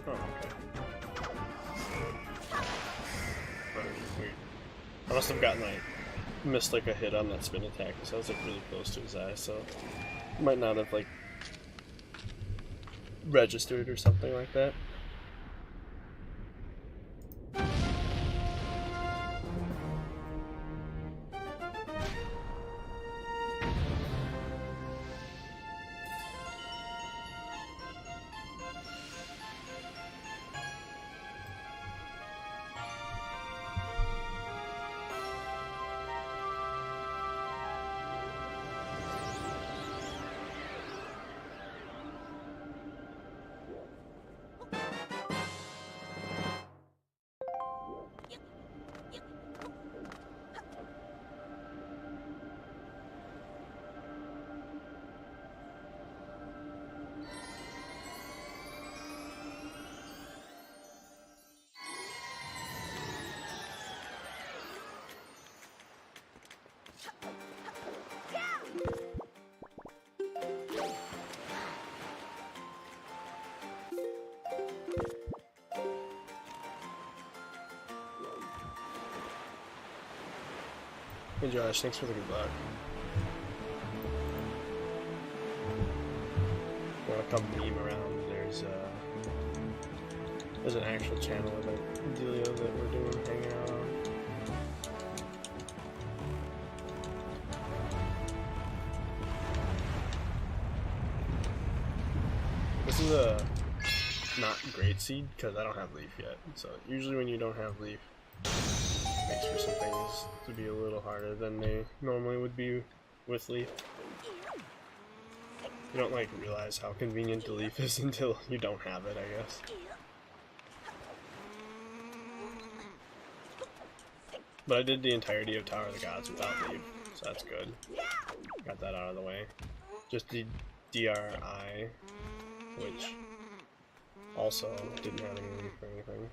Oh, okay. Weird. I must have gotten like missed like a hit on that spin attack because I was like really close to his eye, so might not have like registered or something like that. Hey Josh, thanks for the good luck. Want to come meme around? There's an actual channel of like Delio that we're doing hanging out on. This is a not great seed because I don't have leaf yet. So usually when you don't have leaf, makes for some things to be a little harder than they normally would be with leaf. You don't like realize how convenient the leaf is until you don't have it, I guess. But I did the entirety of Tower of the Gods without leaf, so that's good. Got that out of the way. Just the DRI, which also didn't have any leaf or anything.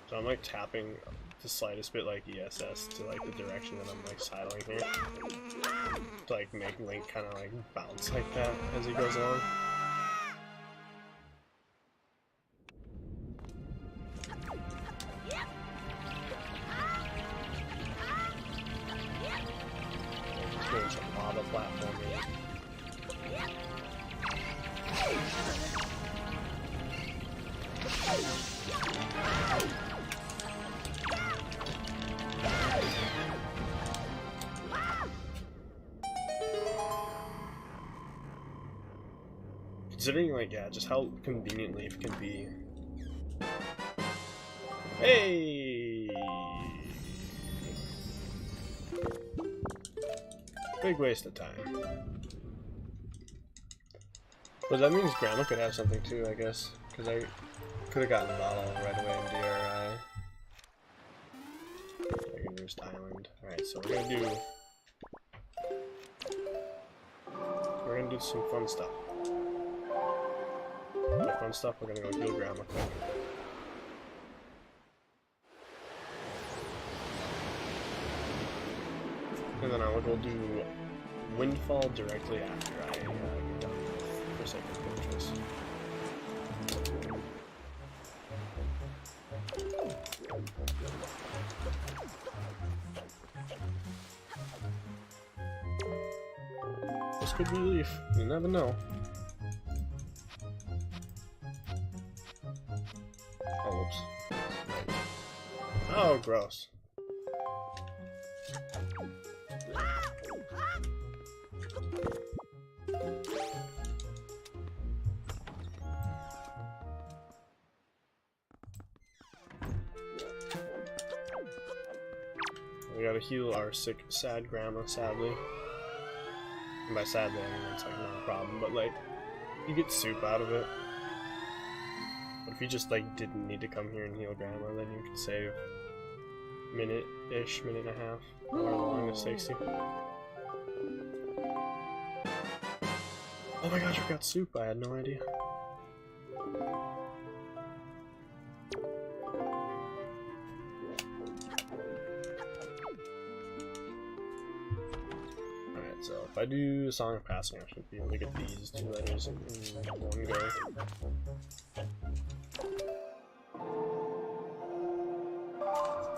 So I'm like tapping the slightest bit like ESS to like the direction that I'm like sidling here. To like make Link kind of like bounce like that as he goes along. Doing some lava platforming. Considering, like, yeah, just how convenient Leaf can be. Hey! Big waste of time. But that means Grandma could have something too, I guess. Because I could have gotten Lalo right away in DRI. Dragon Roost Island. Alright, so we're gonna do some fun stuff. The fun stuff, we're gonna go heal Grandma quick. And then I will do Windfall directly after I get done with Forsaken Fortress. This could be Leaf, you never know. Oh, whoops. Oh, gross. We gotta heal our sick, sad grandma, sadly. And by sadly, I mean it's like not a problem, but like, you get soup out of it. But if you just like didn't need to come here and heal grandma, then you could save minute-ish, minute and a half, however long this takes you. Oh my gosh, I got soup, I had no idea. So if I do Song of Passing, I should be able to get these 2 letters in one go.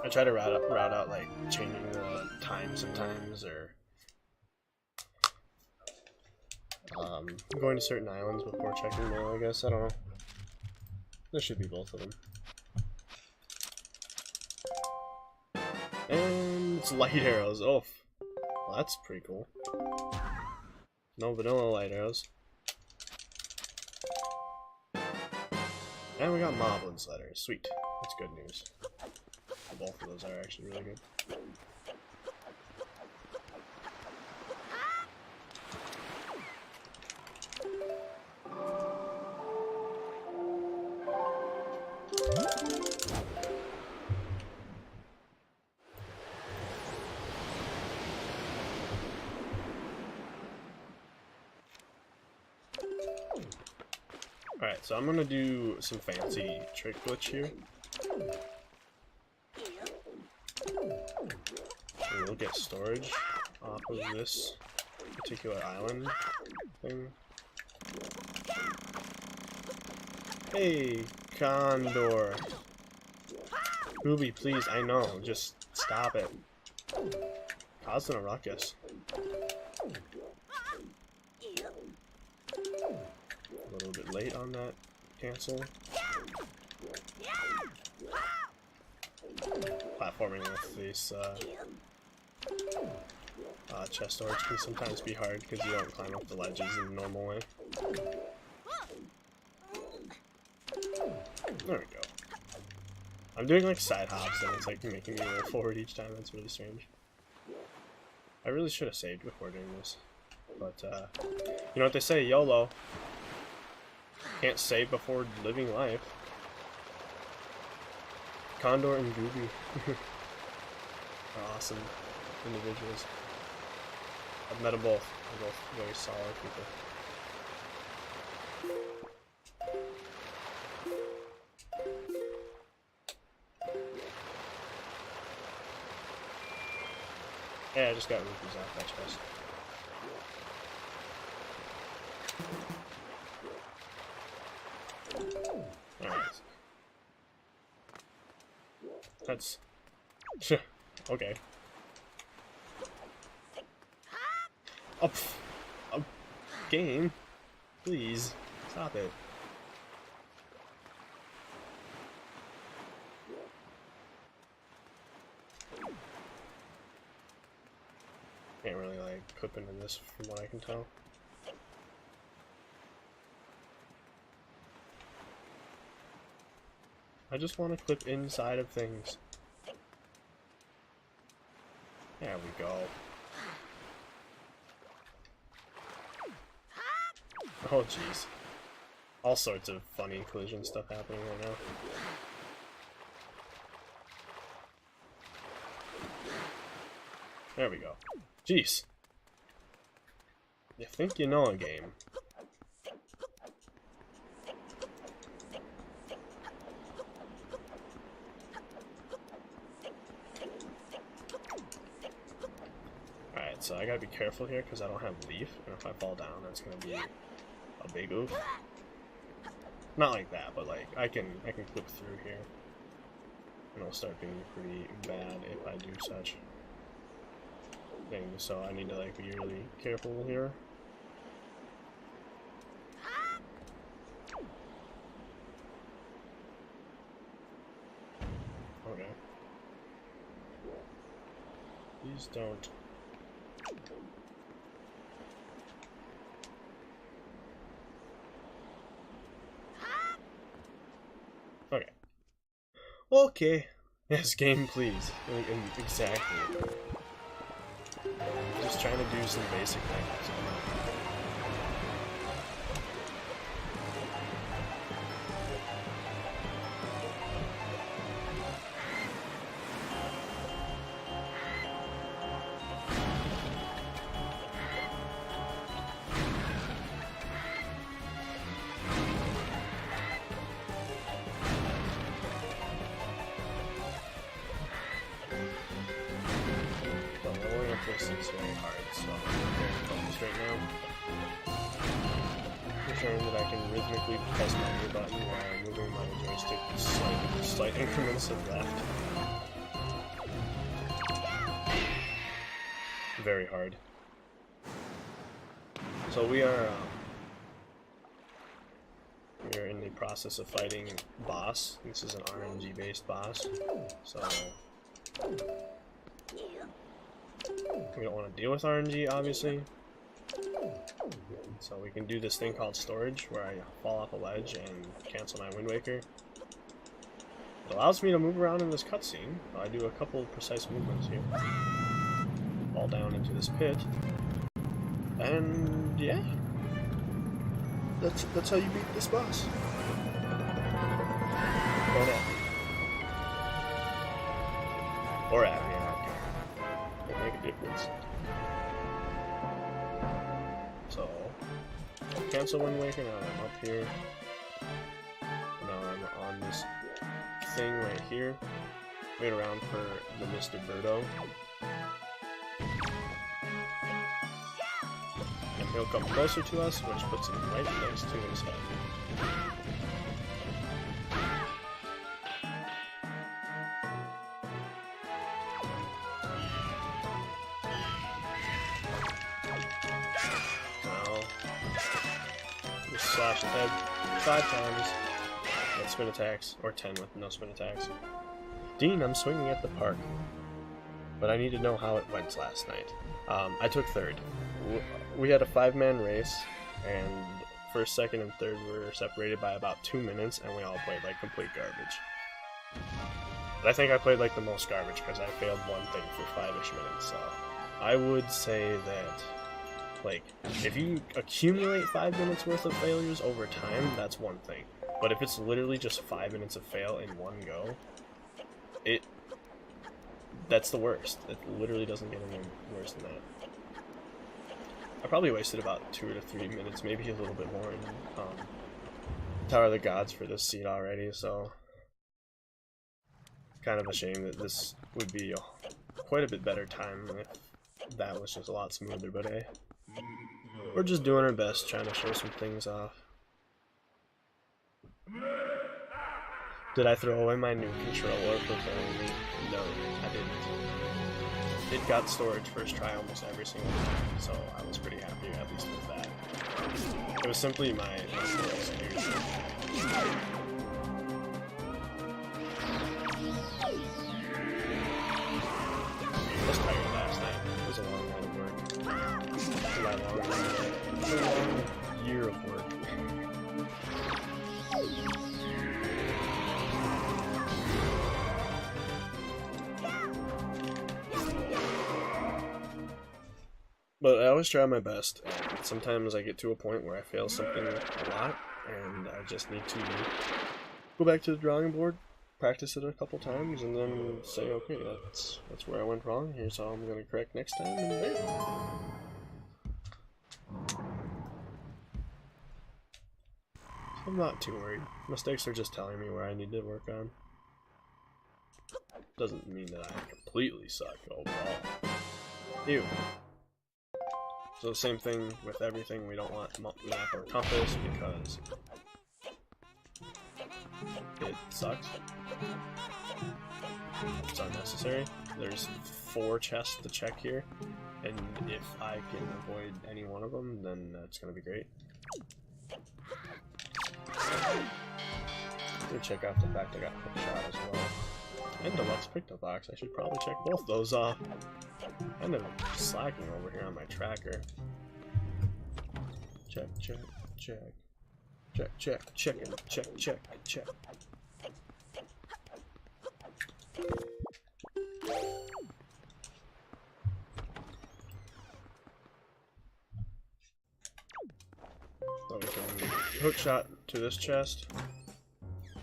I try to route out like changing the time sometimes, or going to certain islands before checking mail, I guess. I don't know. There should be both of them. And it's light arrows. Oh, well, that's pretty cool. No vanilla light arrows. And we got Moblin's letters. Sweet. That's good news. Both of those are actually really good. Alright, so I'm gonna do some fancy trick glitch here. And we'll get storage off of this particular island thing. Hey, Condor. Ruby, please, I know, just stop it. Causing a ruckus. A little bit late on that cancel. Platforming with these chest storage can sometimes be hard because you don't climb up the ledges in the normal way. There we go. I'm doing like side hops and it's like making me roll forward each time. That's really strange. I really should have saved before doing this, but you know what they say, YOLO. Can't save before living life. Condor and Gooby are awesome individuals. I've met them both. They're both very solid people. Yeah, I just got rupees off that chest. Alright. That's... okay. Oh, game. Please. Stop it. Can't really like clip into this from what I can tell. I just want to clip inside of things. There we go. Oh jeez. All sorts of funny collision stuff happening right now. There we go. Jeez. You think you know a game. Alright, so I gotta be careful here because I don't have leaf, and if I fall down that's gonna be a big oof. Not like that, but like I can clip through here. And it'll start being pretty bad if I do such things, so I need to like be really careful here. Okay. Please don't. Okay. Okay. Yes, game, please. Exactly. Just trying to do some basic things. This is very hard, so I'm very focused fast right now. Ensuring that I can rhythmically press my A button while moving my joystick slight increments of left. Very hard. So we are in the process of fighting boss. This is an RNG based boss, so we don't want to deal with RNG, obviously. So we can do this thing called storage, where I fall off a ledge and cancel my Wind Waker. It allows me to move around in this cutscene. I do a couple precise movements here. Fall down into this pit. And yeah. That's how you beat this boss. Don't at me. Or at me, I don't care. It'll make a difference. So, cancel Wind Waker, now I'm up here. Now I'm on this thing right here. Wait around for the Mr. Birdo. And he'll come closer to us, which puts him right next to his head. Slash the head 5 times with spin attacks, or 10 with no spin attacks. Dean, I'm swinging at the park, but I need to know how it went last night. I took 3rd. We had a 5-man race, and 1st, 2nd, and 3rd were separated by about 2 minutes, and we all played like complete garbage. But I think I played like the most garbage because I failed one thing for 5-ish minutes, so I would say that, like, if you accumulate 5 minutes worth of failures over time, that's one thing. But if it's literally just 5 minutes of fail in one go, that's the worst. It literally doesn't get any worse than that. I probably wasted about 2 to 3 minutes, maybe a little bit more in Tower of the Gods for this seed already, so kind of a shame that this would be quite a bit better time if that was just a lot smoother, but hey. We're just doing our best, trying to show some things off. Did I throw away my new controller for failing me? No, I didn't. It got storage first try almost every single time, so I was pretty happy at least with that. It was simply my execution. I was tired last night. It was a long night of work. A long year of work. But I always try my best, and sometimes I get to a point where I fail something a lot, and I just need to go back to the drawing board, practice it a couple times, and then say, okay, that's where I went wrong, here's how I'm going to correct next time, and there. I'm not too worried. Mistakes are just telling me where I need to work on. Doesn't mean that I completely suck overall. Ew. So same thing with everything, we don't want map or compass because it sucks. It's unnecessary. There's 4 chests to check here, and if I can avoid any one of them, then that's going to be great. Go check out the fact I got hook shot as well. And deluxe pickup box. I should probably check both those off. Kind of slacking over here on my tracker. Check, check, check. Check, check, check, check, check, check. So we can hook shot to this chest.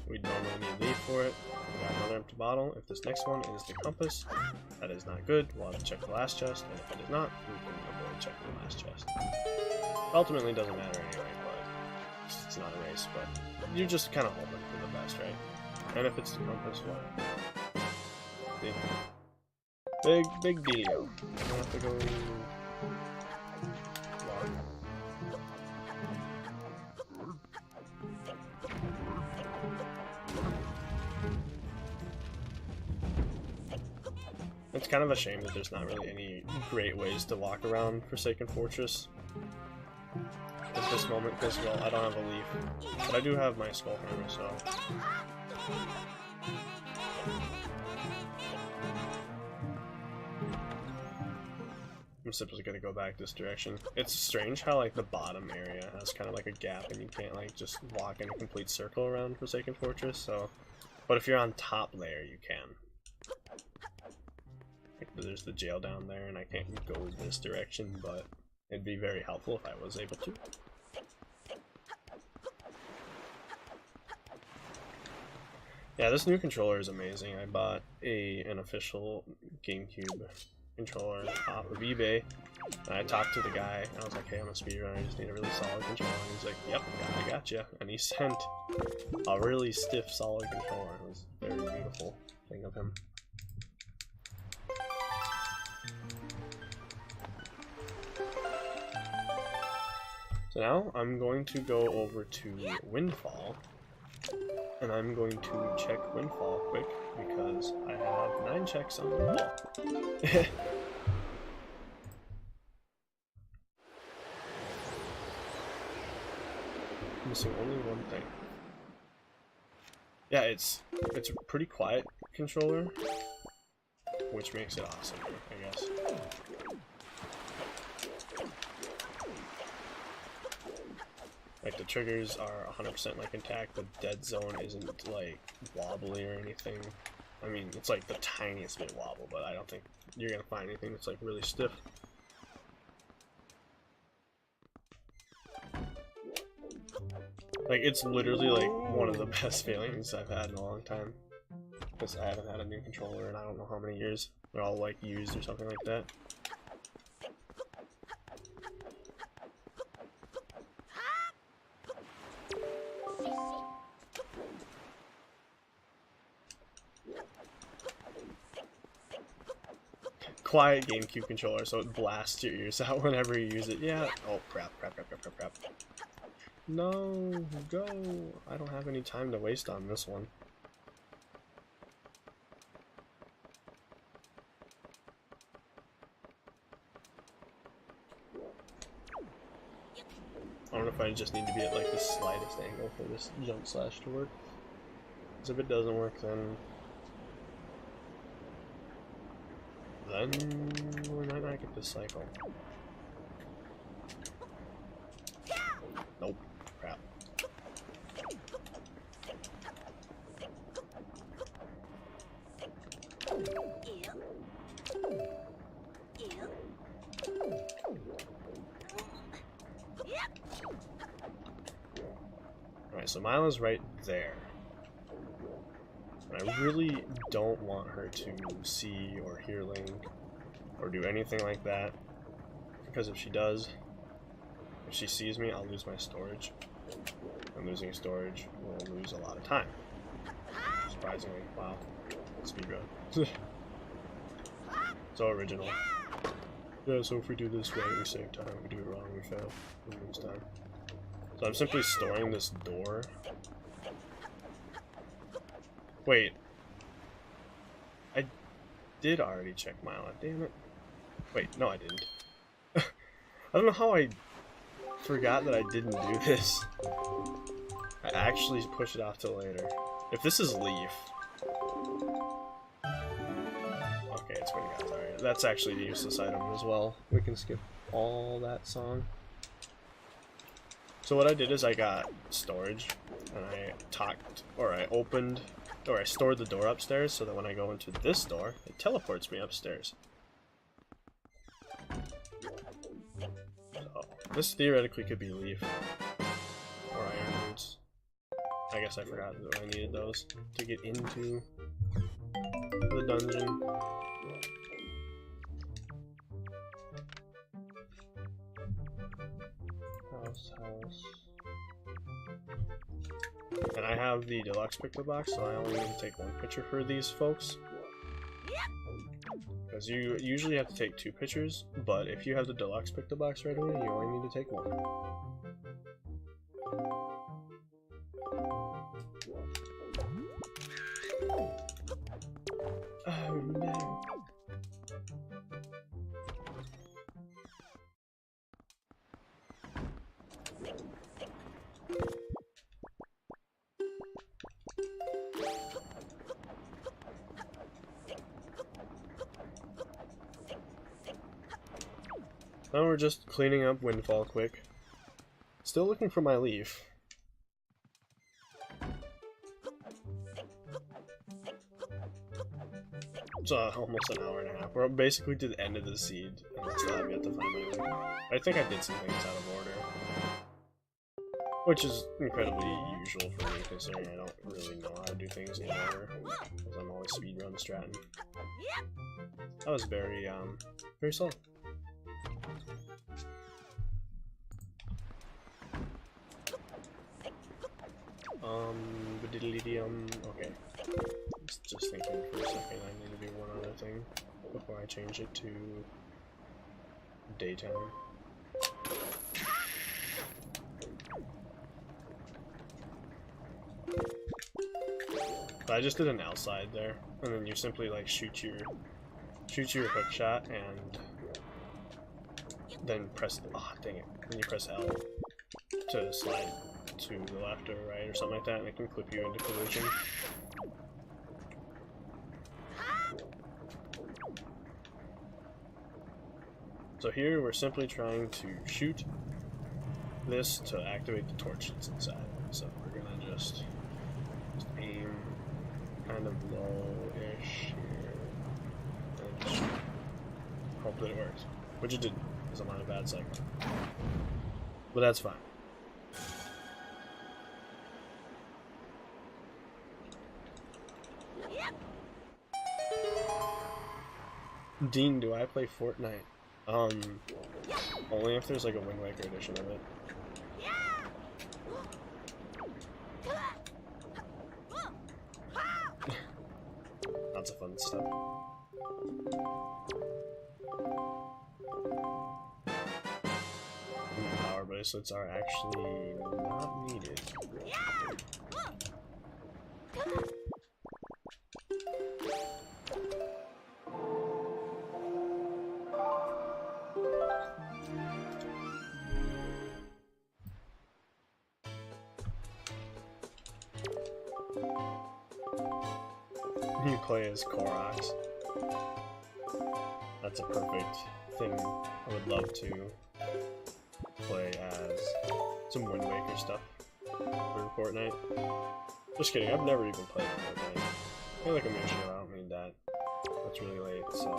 We'd normally need leaf for it. We got another empty bottle. If this next one is the compass, that is not good. We'll have to check the last chest, and if it is not, we can avoid checking the last chest. Ultimately, it doesn't matter anyway, but it's not a race, but you just kind of hope it for the best, right? And if it's the compass, well, big deal. I have to go It's kind of a shame that there's not really any great ways to walk around Forsaken Fortress at this moment, because, well, I don't have a leaf. But I do have my skull hammer, so... I'm simply gonna go back this direction. It's strange how, like, the bottom area has kind of like a gap and you can't, like, just walk in a complete circle around Forsaken Fortress, so... But if you're on top layer, you can. Like, there's the jail down there, and I can't go this direction, but it'd be very helpful if I was able to. Yeah, this new controller is amazing. I bought an official GameCube controller off of eBay. And I talked to the guy, and I was like, hey, I'm a speedrunner, I just need a really solid controller. And he's like, yep, I gotcha. And he sent a really stiff, solid controller. It was a very beautiful thing of him. So now I'm going to go over to Windfall, and I'm going to check Windfall quick because I have 9 checks on Windfall. Missing only one thing. Yeah, it's a pretty quiet controller, which makes it awesome, I guess. Like, the triggers are 100% like intact, the dead zone isn't like wobbly or anything. I mean, it's like the tiniest bit wobble, but I don't think you're gonna find anything that's like really stiff. Like, it's literally like one of the best feelings I've had in a long time. Because I haven't had a new controller in I don't know how many years. They're all like used or something like that. Quiet GameCube controller, so it blasts your ears out whenever you use it. Yeah. Oh, crap. No, go. I don't have any time to waste on this one. I don't know if I just need to be at like the slightest angle for this jump slash to work. Because if it doesn't work, then we might not get this cycle. Nope. Crap. Alright, so Mila's right there. And I really don't want her to see or hear Link or do anything like that, because if she does, if she sees me, I'll lose my storage. And losing storage will lose a lot of time. Surprisingly, wow, speedrun. So original. Yeah, so if we do this right, we save time. If we do it wrong, we fail. We lose time. So I'm simply storing this door. Wait. I did already check Mila, damn it. Wait, no I didn't. I don't know how I forgot that I didn't do this. I actually pushed it off till later. If this is Leaf... Okay, it's when you guys are. That's actually the useless item as well. We can skip all that song. So what I did is I got storage, and I stored the door upstairs so that when I go into this door, it teleports me upstairs. So, this theoretically could be Leaf, or Iron Boots. I guess I forgot that I needed those to get into the dungeon. House. And I have the deluxe picto box, so I only need to take 1 picture for these folks. Because you usually have to take 2 pictures, but if you have the deluxe picto box right away, you only need to take 1. Oh no. Now we're just cleaning up Windfall quick. Still looking for my leaf. It's almost an hour and a half. We're basically to the end of the seed, and I still have yet to find my leaf. I think I did some things out of order. Which is incredibly usual for me, considering I don't really know how to do things in order, because I'm always speedrun stratting. That was very slow. Okay. Just thinking for a second, I need to do one other thing before I change it to daytime. I just did an outside there, and then you simply like shoot your hook shot and then press dang it. Then you press L to slide to the left or right or something like that, and it can clip you into collision. So here we're simply trying to shoot this to activate the torch that's inside. So we're gonna just aim kind of low-ish here and just hope that it works. Which it didn't, because I'm on a bad cycle. But that's fine. Dean, do I play Fortnite? Only if there's like a Wind Waker edition of it. Lots of fun stuff. Power bracelets are actually not needed. You play as Koroks. That's a perfect thing. I would love to play as some Wind Waker stuff for Fortnite. Just kidding, I've never even played Fortnite. I feel like I'm usually I don't need that. It's really late, so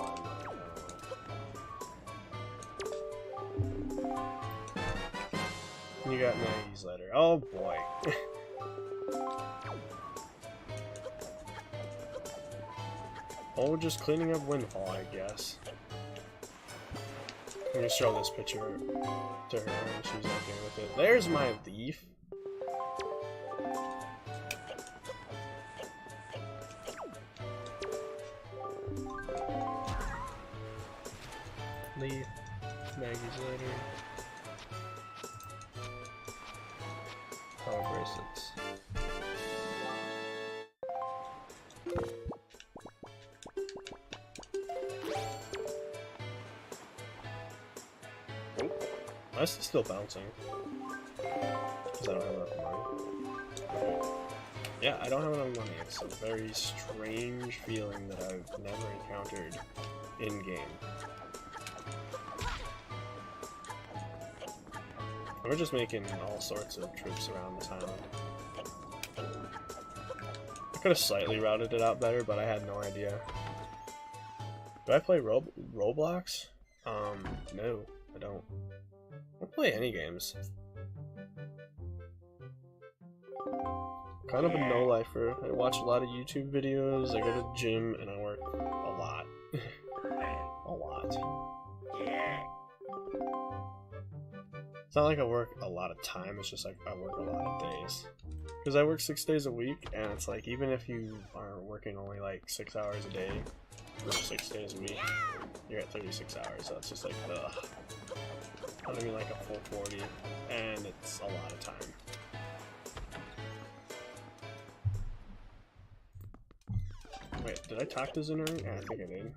I'm You got Maggie's letter. Oh boy. Oh, we're just cleaning up Windfall, I guess. I'm gonna show this picture to her and she's okay with it. There's my leaf. Leaf, Maggie's letter. Power bracelets. Why is it still bouncing? Because I don't have enough money. Yeah, I don't have enough money. It's a very strange feeling that I've never encountered in-game. We're just making all sorts of trips around this island. I could have slightly routed it out better, but I had no idea. Do I play Roblox? No, I don't. I don't play any games. Kind of a no-lifer. I watch a lot of YouTube videos, I go to the gym, and I work a lot. A lot. It's not like I work a lot of time, it's just like I work a lot of days. Because I work 6 days a week, and it's like, even if you are working only like 6 hours a day, for 6 days a week, you're at 36 hours, so it's just like, ugh. I mean like a full 40, and it's a lot of time. Wait, did I talk to Zinner? Yeah, I think I did.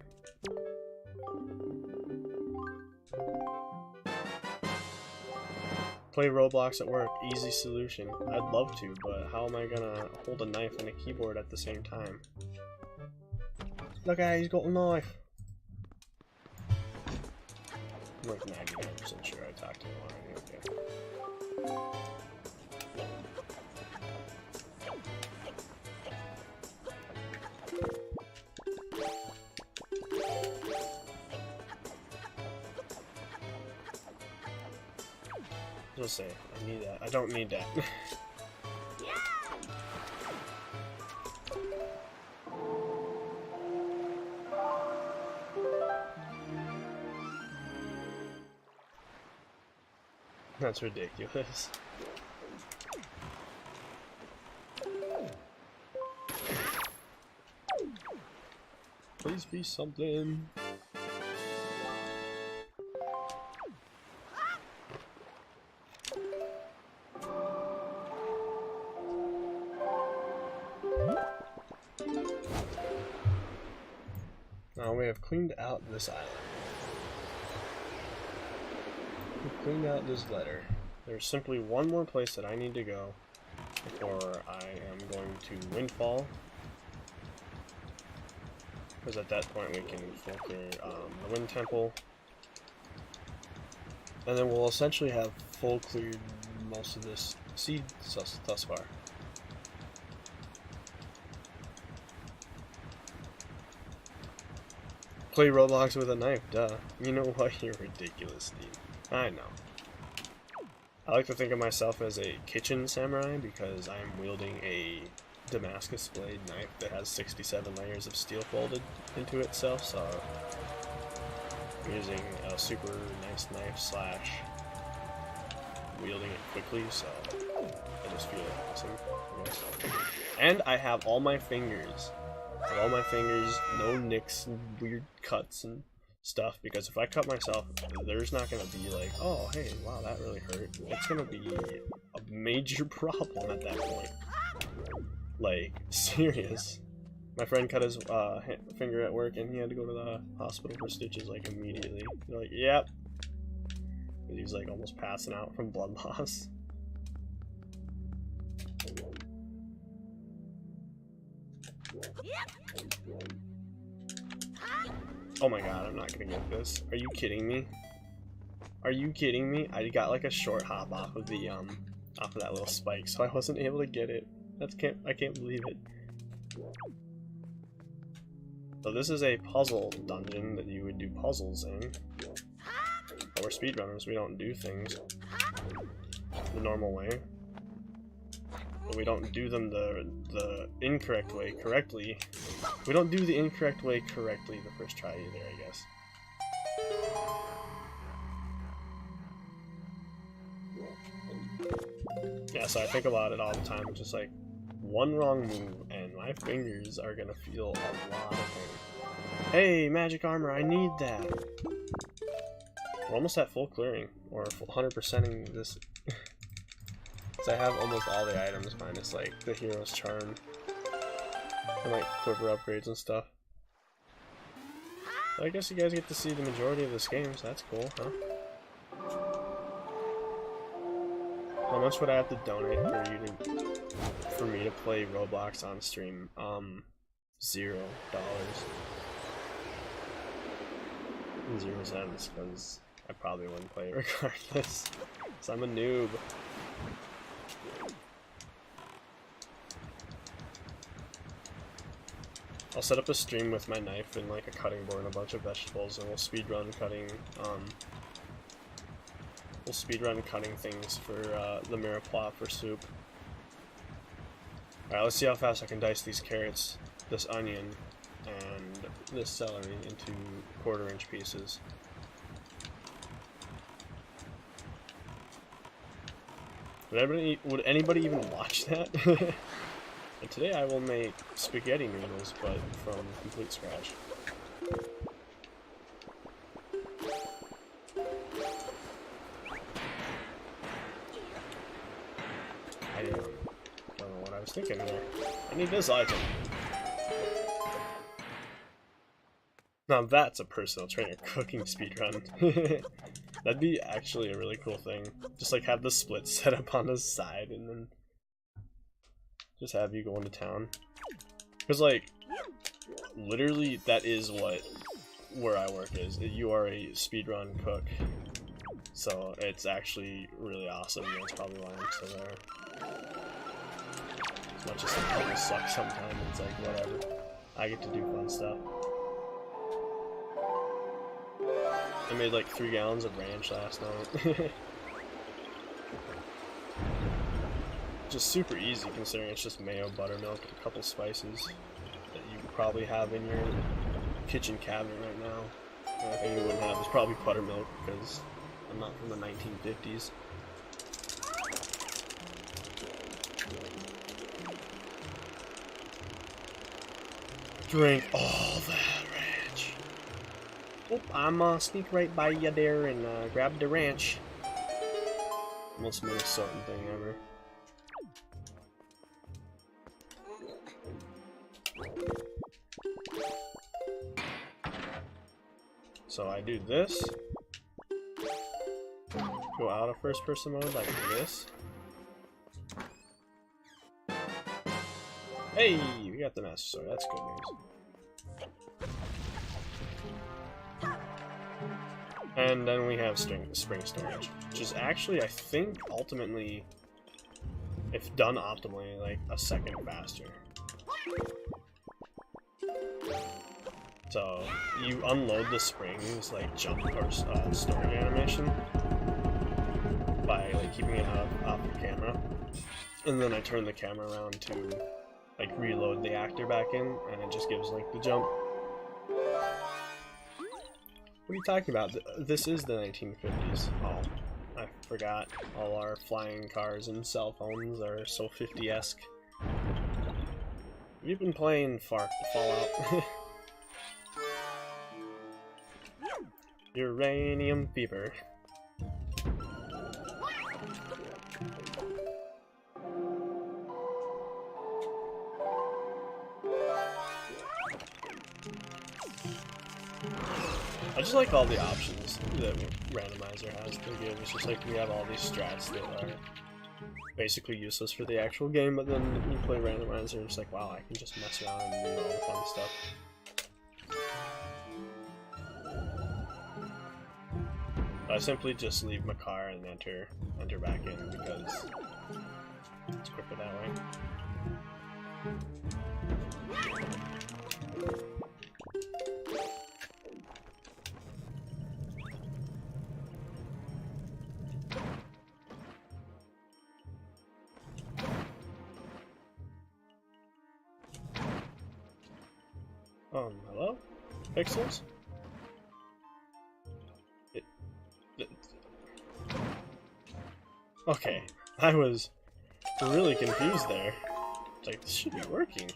Play Roblox at work, easy solution. I'd love to, but how am I gonna hold a knife and a keyboard at the same time? Look, he's got a knife. I'm like 99% sure I talked to him already. Okay. Just say, I need that. I don't need that. That's ridiculous. Please be something. Now we have cleaned out this island. We've cleaned out this letter. There's simply one more place that I need to go before I am going to Windfall. Because at that point we can full clear the Wind Temple. And then we'll essentially have full cleared most of this seed thus far. Play Roblox with a knife, duh. You know what? You're ridiculous, Steve. I know. I like to think of myself as a kitchen samurai because I'm wielding a Damascus blade knife that has 67 layers of steel folded into itself, so I'm using a super nice knife slash wielding it quickly, so I just feel awesome, I guess. And I have all my fingers. No nicks and weird cuts and stuff, because if I cut myself, there's not gonna be like, oh hey, wow, that really hurt. It's gonna be a major problem at that point. Like, serious. My friend cut his finger at work and he had to go to the hospital for stitches like immediately. They're like, yep. He was like almost passing out from blood loss. Oh my god, I'm not gonna get this. Are you kidding me? Are you kidding me? I got like a short hop off of the off of that little spike, so I wasn't able to get it. I can't believe it. So this is a puzzle dungeon that you would do puzzles in. But we're speedrunners, we don't do things the normal way. But we don't do them the incorrect way correctly. We don't do the incorrect way correctly the first try either, I guess. Yeah, so I think about it all the time, just like one wrong move and my fingers are gonna feel a lot of pain. Hey, magic armor, I need that! We're almost at full clearing, or 100%ing this. Because I have almost all the items minus like the hero's charm and like quiver upgrades and stuff. So I guess you guys get to see the majority of this game, so that's cool, huh? How much would I have to donate for me to play Roblox on stream? $0. 0 cents, because I probably wouldn't play it regardless. Because I'm a noob. I'll set up a stream with my knife and like a cutting board and a bunch of vegetables, and we'll speedrun cutting. We'll speedrun cutting things for the mirepoix for soup. Alright, let's see how fast I can dice these carrots, this onion, and this celery into 1/4-inch pieces. Would anybody even watch that? And today I will make spaghetti noodles, but from complete scratch. I don't know what I was thinking there. I need this item. Now that's a personal trainer cooking speedrun. That'd be actually a really cool thing. Just like have the split set up on the side and then just have you go into town. Because like, literally that is what where I work is you are a speedrun cook, so it's actually really awesome. That's probably why I'm still there. As much as some people suck sometimes, it's like whatever. I get to do fun stuff. I made like 3 gallons of ranch last night. Just super easy considering it's just mayo, buttermilk, and a couple spices that you probably have in your kitchen cabinet right now. The only thing you wouldn't have is probably buttermilk because I'm not from the 1950s. Drink all that ranch. Oop, I'm gonna sneak right by you there and grab the ranch. Most Minnesotan thing ever. So I do this, go out of first person mode like this. Hey, we got the Master Sword, that's good news. And then we have spring storage, which is actually, I think, ultimately, if done optimally, like a second faster. So you unload the springs, like jump or storage animation, by like keeping it off your camera, and then I turn the camera around to like reload the actor back in, and it just gives like the jump. What are you talking about? This is the 1950s. Oh, I forgot. All our flying cars and cell phones are so 50-esque. We've been playing Fallout. Uranium fever. I just like all the options that Randomizer has to give. It's just like we have all these strats that are basically useless for the actual game, but then you play Randomizer and it's like, wow, I can just mess around and do all the fun stuff. I simply just leave my car and enter back in because it's quicker that way. Hello? Pixels? Okay, I was really confused there. It's like, this should be working.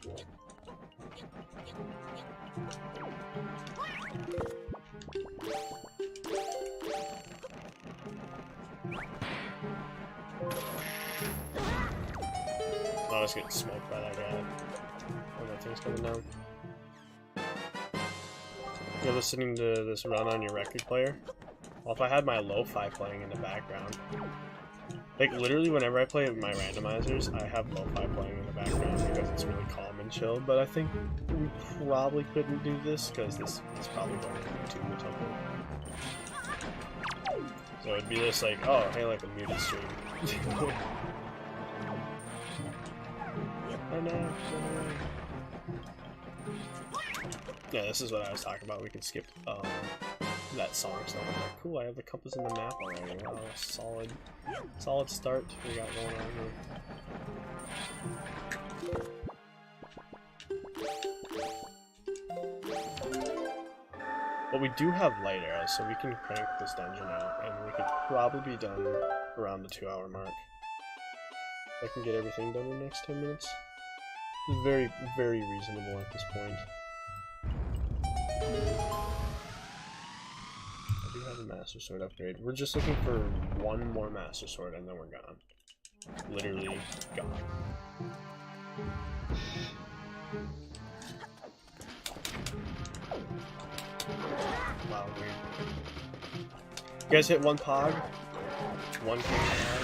Oh, I was getting smoked by that guy. Oh, that thing's coming down. You're listening to this run on your record player? Well, if I had my lo-fi playing in the background, like literally whenever I play my randomizers, I have lo-fi playing in the background because it's really calm and chill, but I think we probably couldn't do this because this is probably going to YouTube or something. So it'd be just like, oh, hey, like a muted stream. Oh no, yeah, this is what I was talking about. We could skip that song stuff. Like, cool, I have the compass in the map already. Wow, solid start we got going on here. But we do have light arrows, so we can crank this dungeon out, and we could probably be done around the 2-hour mark. I can get everything done in the next 10 minutes. It's very, very reasonable at this point. I do have a Master Sword upgrade. We're just looking for one more Master Sword and then we're gone. Literally gone. Wow, weird. You guys hit one pog? One king pog?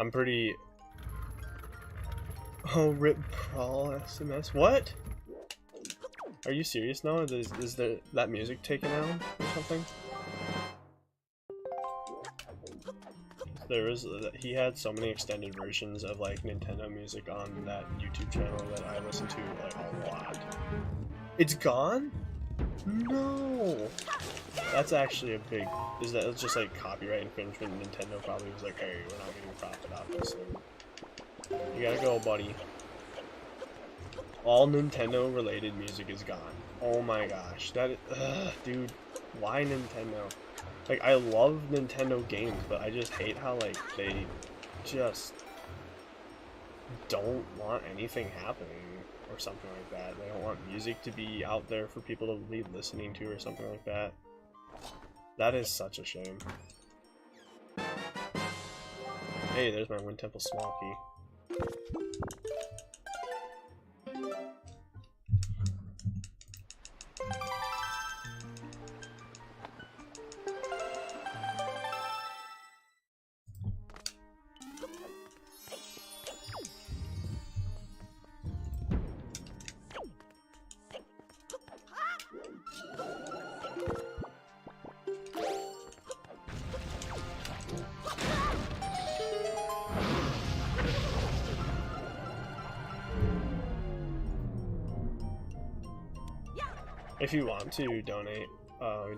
I'm pretty... Oh, rip Brawl SMS. What? Are you serious now? Is that music taken out or something? He had so many extended versions of like Nintendo music on that YouTube channel that I listen to like a lot. It's gone? No. That's actually a big. Is that just like copyright infringement? Nintendo probably was like, hey, we're not getting profit out of this. You gotta go, buddy. All Nintendo related music is gone. Oh my gosh, dude, why Nintendo? Like, I love Nintendo games, but I just hate how, like, they just don't want anything happening or something like that. They don't want music to be out there for people to be listening to or something like that. That is such a shame. Hey, there's my Wind Temple Smoky. If you want to donate,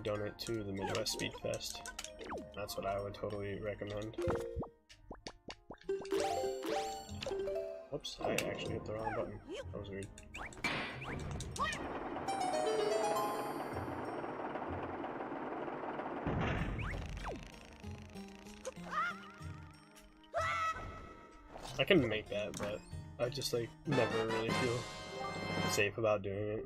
donate to the Midwest Speedfest. That's what I would totally recommend. Whoops, I actually hit the wrong button. That was weird. I can make that, but I just like never really feel safe about doing it.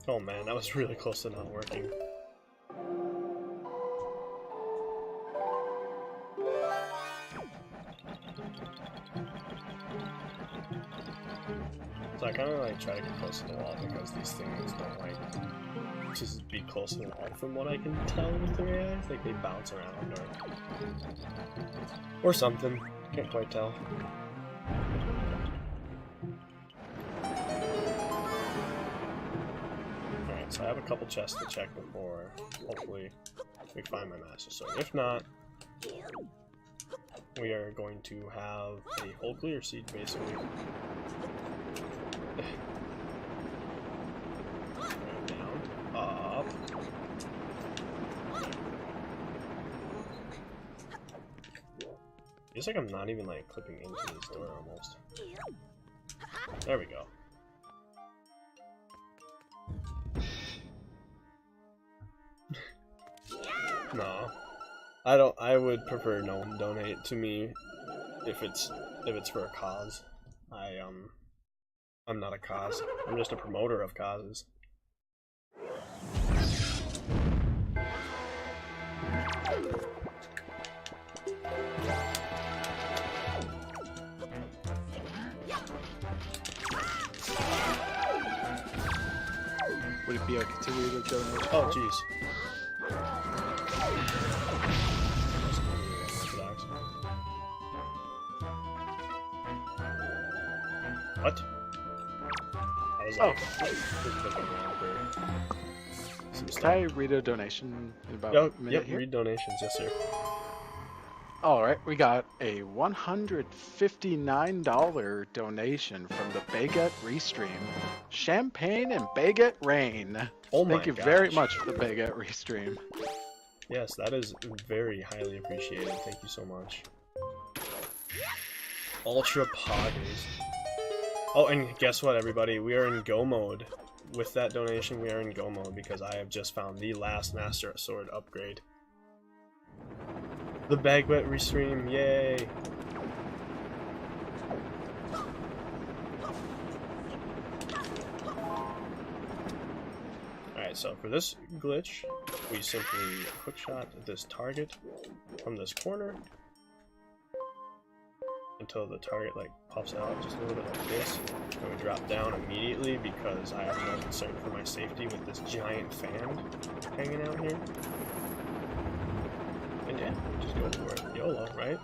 Oh man, that was really close to not working. So I kind of like try to get close to the wall because these things don't like just be close to the wall from what I can tell with their eyes. Like they bounce around or something. Can't quite tell. Alright, so I have a couple chests to check before hopefully we find my Master Sword. If not, we are going to have a whole clear seed basically. Down, up. Feels like I'm not even like clipping into this door almost. There we go. No, I don't. I would prefer no one donate to me if it's for a cause. I'm not a cause. I'm just a promoter of causes. Would it be okay to read a donation? Oh, jeez. What? I was like, looking around for some stuff. Can I read a donation in about a minute here? Read donations, yes sir. Alright, we got a $159 donation from the Baguette Restream. Champagne and Baguette Rain. Oh my Thank you very much for the Baguette Restream. Yes, that is very highly appreciated. Thank you so much. Ultra Poggers. Oh, and guess what, everybody? We are in Go mode. With that donation, we are in Go mode because I have just found the last Master Sword upgrade. The Baguette Restream, yay! Alright, so for this glitch, we simply quick shot this target from this corner. until the target like puffs out just a little bit like this, and we drop down immediately because I have no concern for my safety with this giant fan hanging out here. And yeah, just go for it. YOLO, right?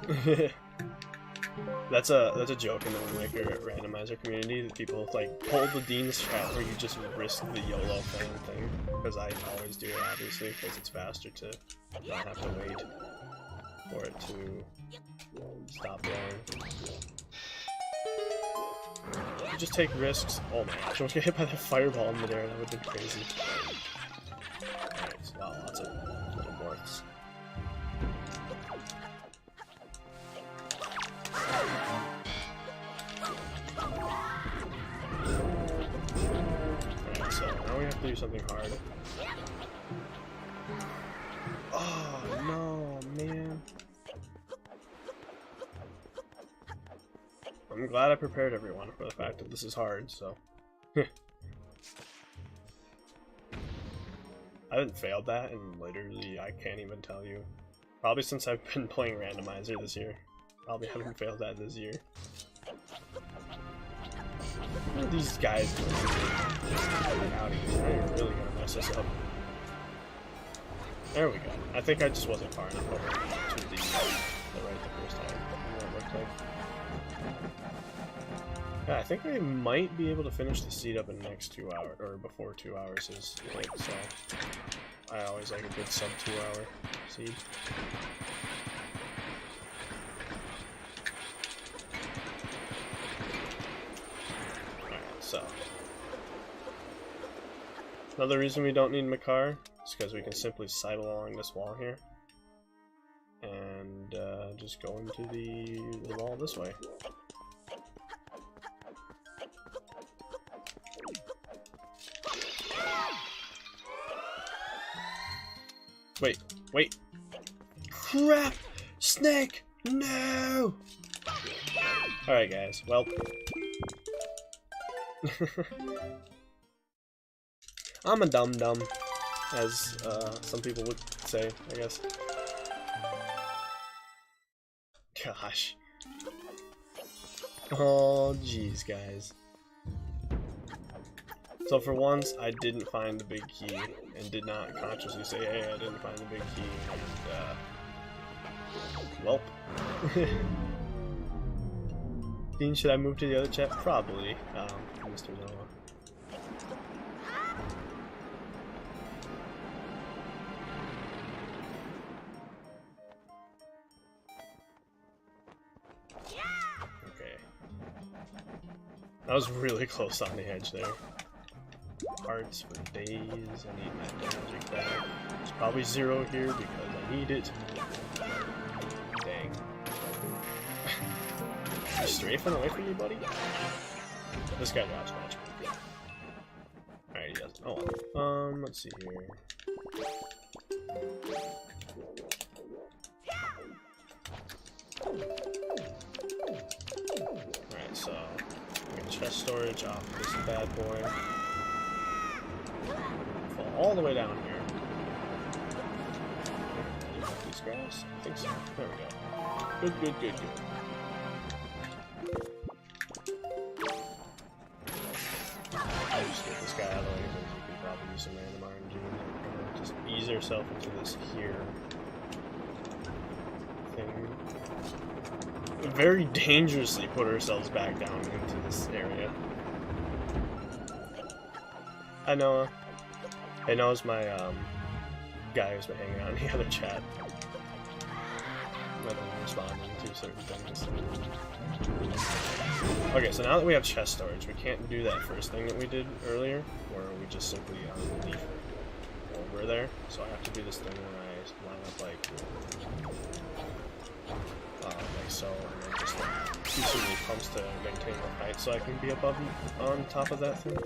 That's a joke in the Winmaker randomizer community that people like pull the Dean's chat where you just risk the YOLO fan thing, because I always do it obviously because it's faster to not have to wait for it to stop rolling. You just take risks. Oh my gosh, don't get hit by that fireball in midair, that would have been crazy. Alright, so wow, lots of little morphs. Alright, so now we have to do something hard. Oh no, man. I'm glad I prepared everyone for the fact that this is hard, so. I haven't failed that, and literally, I can't even tell you. Probably since I've been playing Randomizer this year. Probably haven't failed that this year. What are these guys doing? Get out of here. Now you're really gonna mess us up. There we go. I think I just wasn't far enough over to the right the first time. What it looked like. Yeah, I think we might be able to finish the seed up in the next 2 hours, or before 2 hours is hit, so I always like a good sub 2 hour seed. Alright, so another reason we don't need Makar is because we can simply sidle along this wall here and just go into the wall this way. Wait. Crap! Snake! No! Alright guys, well. I'm a dum-dum, as some people would say, I guess. Gosh. Oh, jeez, guys. So for once, I didn't find the big key, and did not consciously say, hey, I didn't find the big key, and, welp. Dean, should I move to the other chat? Probably, Mr. Noah. Okay. That was really close on the edge there. Hearts for days, I need my magic back. There's probably 0 here because I need it. Dang. You strafing away from you, buddy? This guy drops magic. Alright, he does. Oh well. Let's see here. Alright, so we get chest storage off this bad boy. Fall all the way down here. These grass? I think so. There we go. Good. I'll just get this guy out of the way because you can probably use some random RNG. Just ease yourself into this here thing. Very dangerously put ourselves back down into this area. Hi Noah. Hey, Noah's my guy who's been hanging out in the other chat. I've been responding to certain things. Okay, so now that we have chest storage, we can't do that first thing that we did earlier, where we just simply leave over there. So I have to do this thing where I line up like so, and then just like too many pumps to maintain the height so I can be above on top of that thing.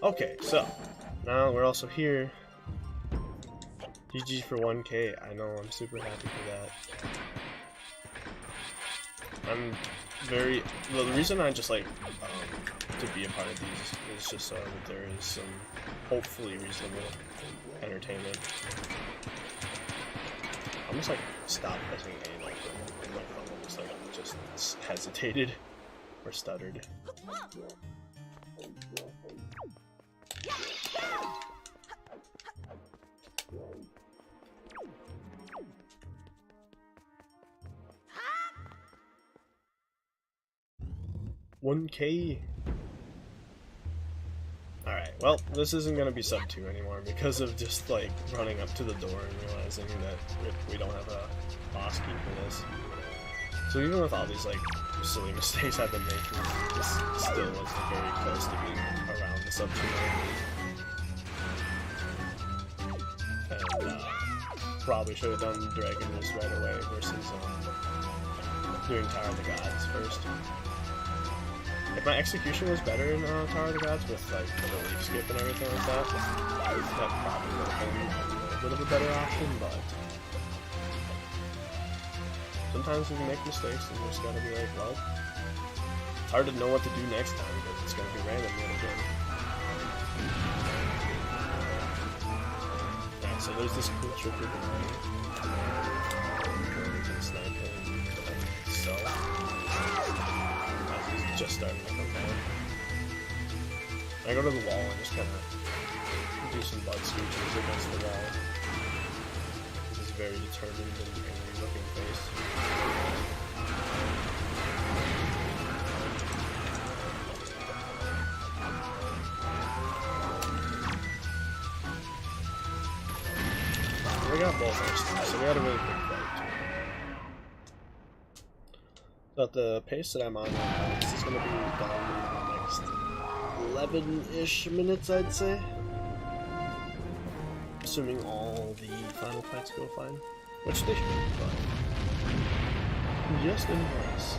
Okay, so now we're also here. GG for 1K. I know, I'm super happy for that. I'm very. Well, the reason I just like to be a part of these is just so that there is some hopefully reasonable entertainment. I'm just like stop pressing A like in my phone, just like just hesitated or stuttered. 1K. Alright, well, this isn't gonna be sub 2 anymore because of just like running up to the door and realizing that we don't have a boss key for this. So even with all these like silly mistakes I've been making, this still wasn't very close to being around the sub 2 and probably should have done Dragon Roost right away versus doing Tower of the Gods first. If my execution was better in Tower of the Gods with like the relief skip and everything like that, that probably would have been a little bit of a better option, but sometimes when you make mistakes, you just gotta be like, well, it's hard to know what to do next time because it's gonna be random yet again. Alright, so there's this cool trick we can do. We can snipe him like so. He's just starting to come down. I go to the wall and just kind of do some butt scooches against the wall. This is very determined and angry looking face. We got both our stuff, so we had a really quick fight. So at the pace that I'm on right now, this is going to be done in the next 11-ish minutes, I'd say. Assuming all the final fights go fine. Which they should be fine. Just in case.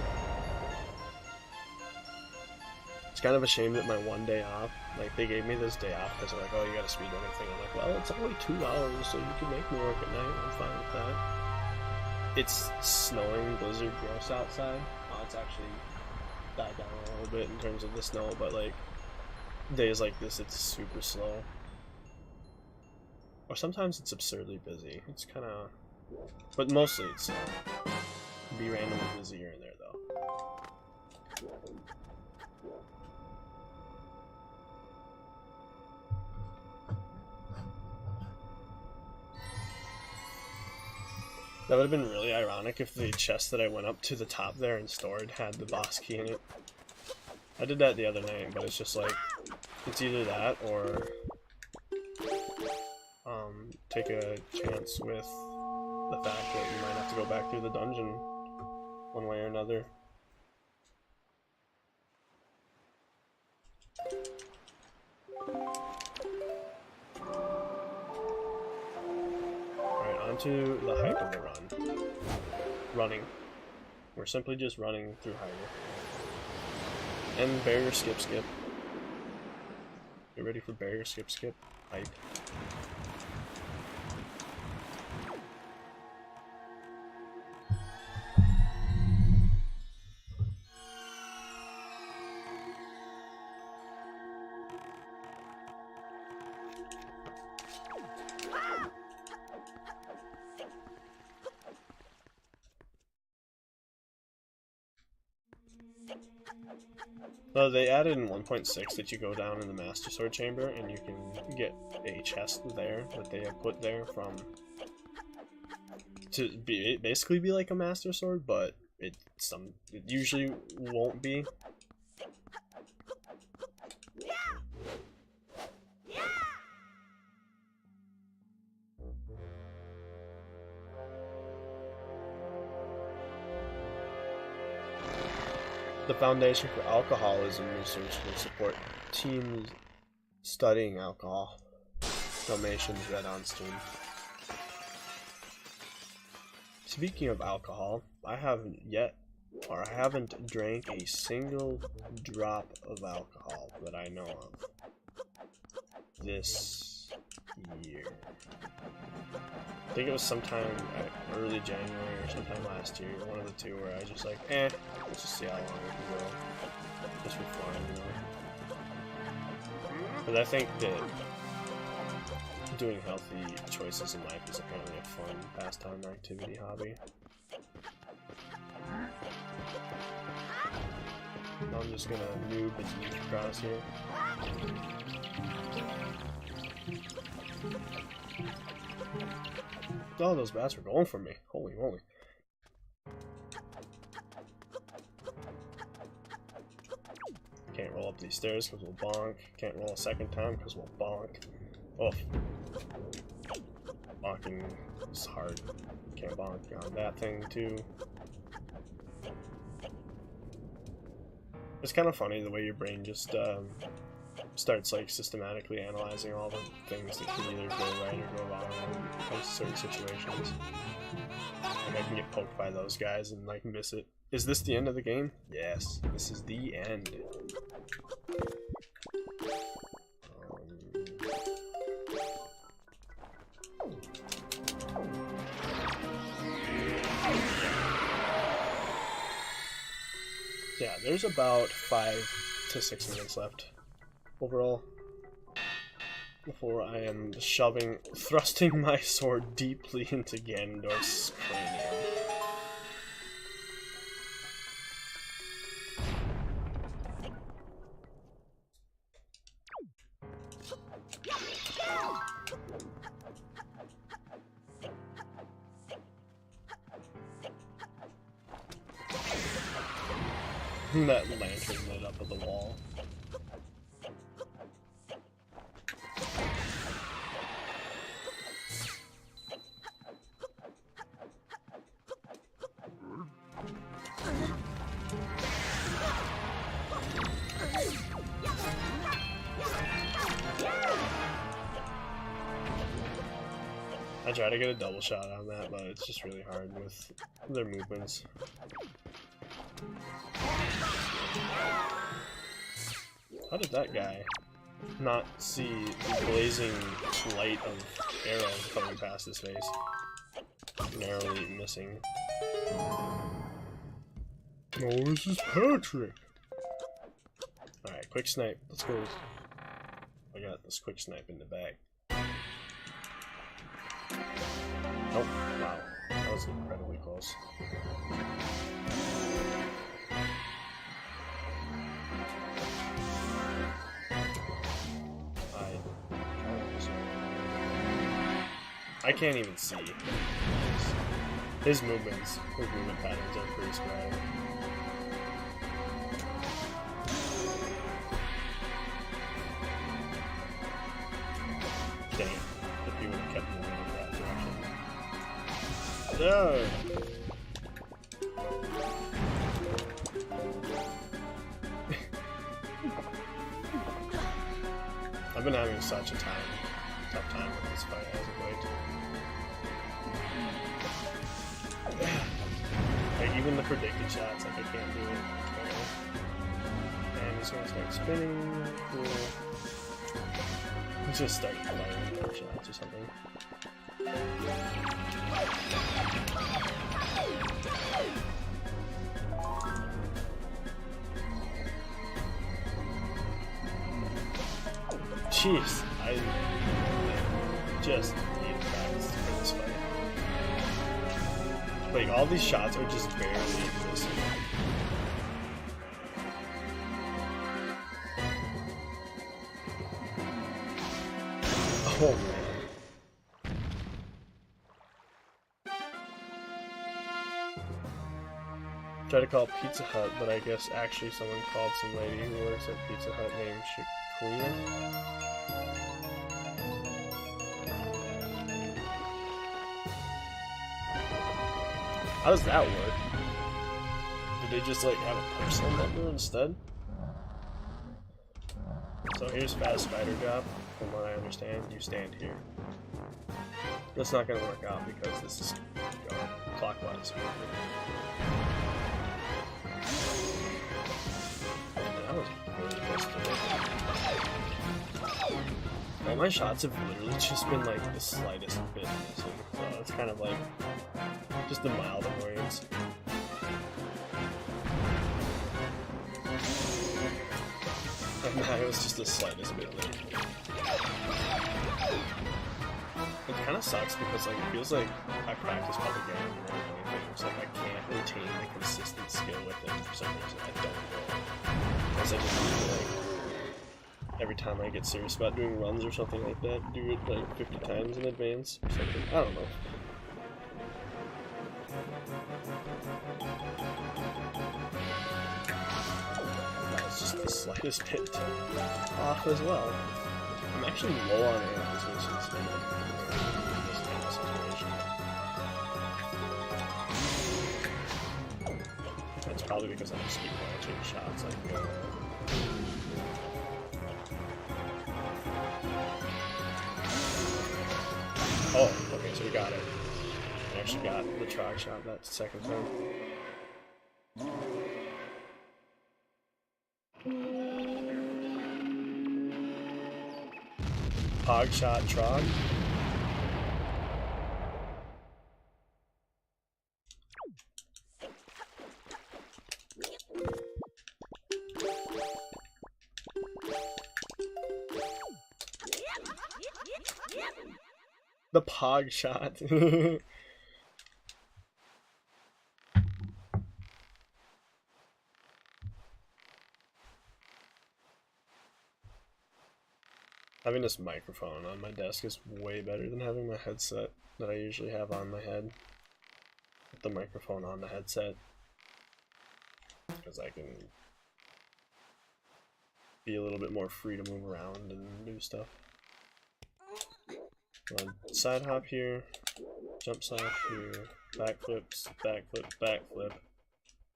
It's kind of a shame that my one day off, like they gave me this day off because they're like, oh, you gotta speed anything. I'm like, well, it's only 2 hours, so you can make me work at night. I'm fine with that. It's snowing, blizzard, gross outside. It's actually died down a little bit in terms of the snow, but like days like this, it's super slow. Or sometimes it's absurdly busy. It's kind of, but mostly it's be randomly busy here and there though. That would have been really ironic if the chest that I went up to the top there and stored had the boss key in it. I did that the other night, but it's just like, it's either that or take a chance with the fact that you might have to go back through the dungeon one way or another. To the height of the run. Running. We're simply just running through higher. And barrier skip skip. Get ready for barrier skip skip. Hype. So they added in 1.6 that you go down in the Master Sword Chamber and you can get a chest there that they have put there from to be basically be like a Master Sword, but it usually won't be. The Foundation for Alcoholism Research will support teams studying alcohol. Donations read on Steam. Speaking of alcohol, I haven't drank a single drop of alcohol that I know of this year. I think it was sometime early January or sometime last year, one of the two, where I just like, let's just see how long we can go. Just for fun, you know. But I think that doing healthy choices in life is apparently a fun pastime, activity, hobby. I'm just gonna noob and sneak across here. Oh, those bats were going for me. Holy moly. Can't roll up these stairs because we'll bonk. Can't roll a second time because we'll bonk. Oh. Bonking is hard. Can't bonk on that thing too. It's kind of funny the way your brain just starts like systematically analyzing all the things that can either go right or go wrong when it comes to certain situations. Like I can get poked by those guys and like miss it. Is this the end of the game? Yes, this is the end. Yeah, there's about 5 to 6 minutes left overall before I am thrusting my sword deeply into Ganondorf's cranium. That lantern lit up at the wall. I try to get a double shot on that, but it's just really hard with their movements. How did that guy not see the blazing light of arrows coming past his face? Narrowly missing. Oh, this is Patrick! Alright, quick snipe. Let's go. I got this quick snipe in the bag. Nope. Wow. That was incredibly close. I can't even see. His movement patterns are pretty sporadic. Dang, if he would have kept moving in that direction. No! I've been having such a tough time with this fight as of late. Like even the predicted shots, like I can't do it. And he's gonna start spinning. Cool. Just start firing more shots or something. Jeez, I just need practice for this fight. Like, all these shots are just barely missing. Oh, man. Try to call Pizza Hut, but I guess actually someone called some lady who works at Pizza Hut named Shaquille. How does that work? Did they just like have a personal number instead? So here's Fast Spider Drop. From what I understand, you stand here. That's not gonna work out because this is going clockwise. That was really close to it. All my shots have literally just been like the slightest bit missing, so it's kind of like just a mild annoyance. And now it was just the slightest bit late. It kind of sucks because like it feels like I practice public game more than anything. It's like I can't retain the consistent skill with it for some reason. I don't know. Because I just feel like every time I get serious about doing runs or something like that, do it like 50 times in advance or something. I don't know. That was just the slightest bit off as well. I'm actually low on amplifications in this kind of situation. That's probably because I just keep launching shots like go. Oh, okay, so we got it. I actually got the trog shot that second time. Hog shot trog. The pog shot. Having this microphone on my desk is way better than having my headset that I usually have on my head. With the microphone on the headset. Because I can be a little bit more free to move around and do stuff. Side hop here, jump slide here, backflips, backflip, backflip.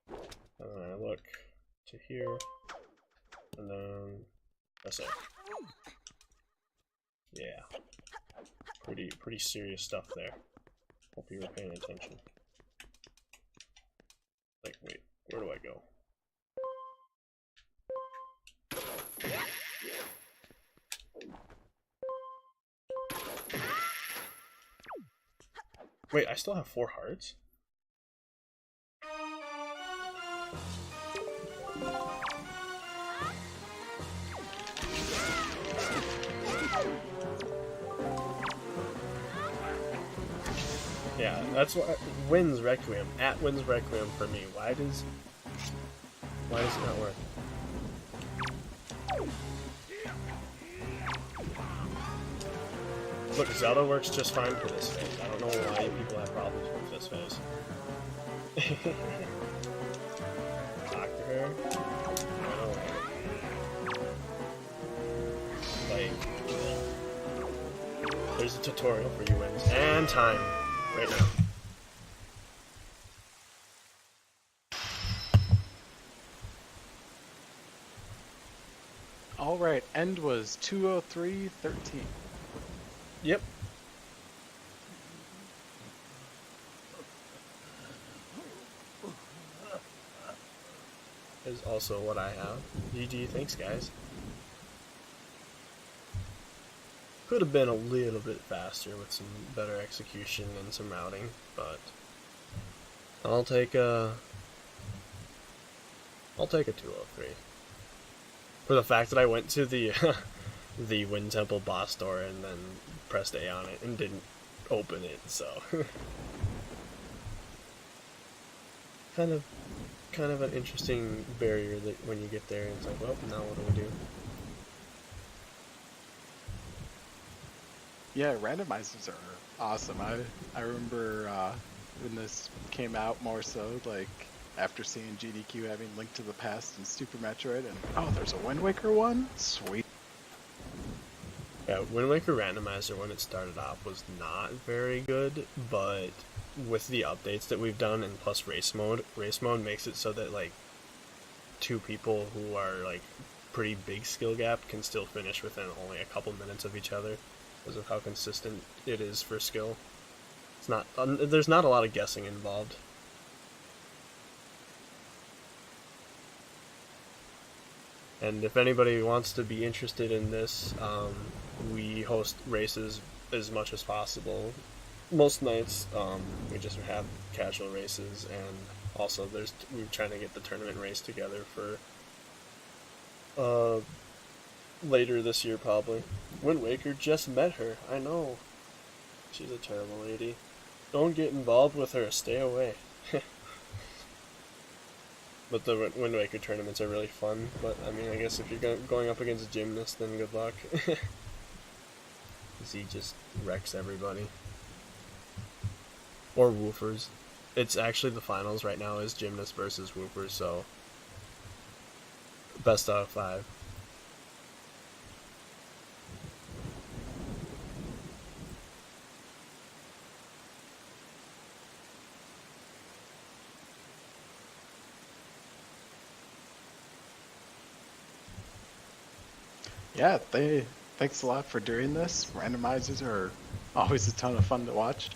And then I look to here, and then that's it. Yeah, pretty serious stuff there. Hope you were paying attention. Like, wait, where do I go? Wait, I still have 4 hearts? Yeah, that's what Wins Requiem. At Wins Requiem for me. Why does it not work? Look, Zelda works just fine for this phase. I don't know why people have problems with this phase. Talk to her. No. Like, there's a tutorial for you, Wins. And time. Right now. Alright, end was 2:03:13. Yep. Is also what I have. GG, thanks guys. Could have been a little bit faster with some better execution and some routing, but I'll take a 203. For the fact that I went to the the Wind Temple boss door and then pressed A on it and didn't open it, so kind of an interesting barrier that when you get there it's like, well, now what do we do? Yeah, randomizers are awesome. I remember when this came out more so, like after seeing GDQ having Link to the Past and Super Metroid, and oh, there's a Wind Waker one? Sweet. Yeah, Wind Waker Randomizer when it started off was not very good, but with the updates that we've done and plus race mode makes it so that like 2 people who are like pretty big skill gap can still finish within only a couple minutes of each other because of how consistent it is for skill. It's not there's not a lot of guessing involved. And if anybody wants to be interested in this, we host races as much as possible. Most nights, we just have casual races, and also we're trying to get the tournament race together for later this year probably. Wind Waker just met her, I know. She's a terrible lady. Don't get involved with her. Stay away. But the Wind Waker tournaments are really fun. But, I mean, I guess if you're going up against a gymnast, then good luck. Because he just wrecks everybody. Or woofers. It's actually the finals right now is gymnast versus woofers, so best out of 5. Yeah, thanks a lot for doing this. Randomizers are always a ton of fun to watch.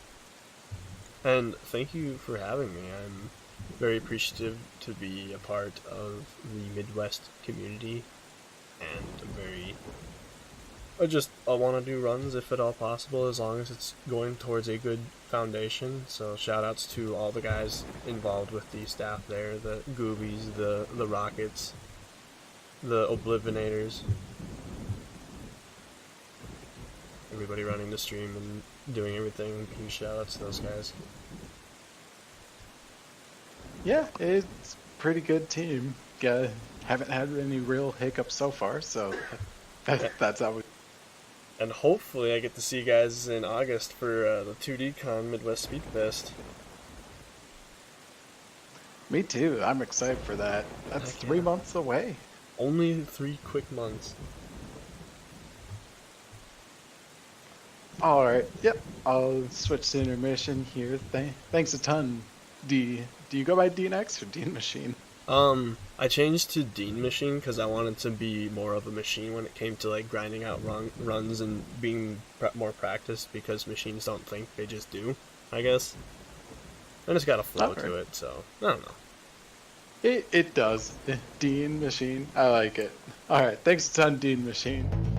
And thank you for having me. I'm very appreciative to be a part of the Midwest community, and I want to do runs if at all possible, as long as it's going towards a good foundation. So shout outs to all the guys involved with the staff there, the Goobies, the Rockets, the Oblivionators, everybody running the stream and doing everything. Huge shout outs to those guys. Yeah, it's a pretty good team. Haven't had any real hiccups so far, so that's how we... And hopefully I get to see you guys in August for the 2D Con Midwest Speedfest. Me too. I'm excited for that. That's 3 months away. Only 3 quick months. Alright, yep. I'll switch to intermission here. Thanks a ton. Do you go by DeanX or DeanMarchine? I changed to DeanMarchine because I wanted to be more of a machine when it came to like grinding out runs and being more practiced, because machines don't think, they just do, I guess. And it's got a flow to it, so I don't know. It does. DeanMarchine. I like it. Alright, thanks a ton, DeanMarchine.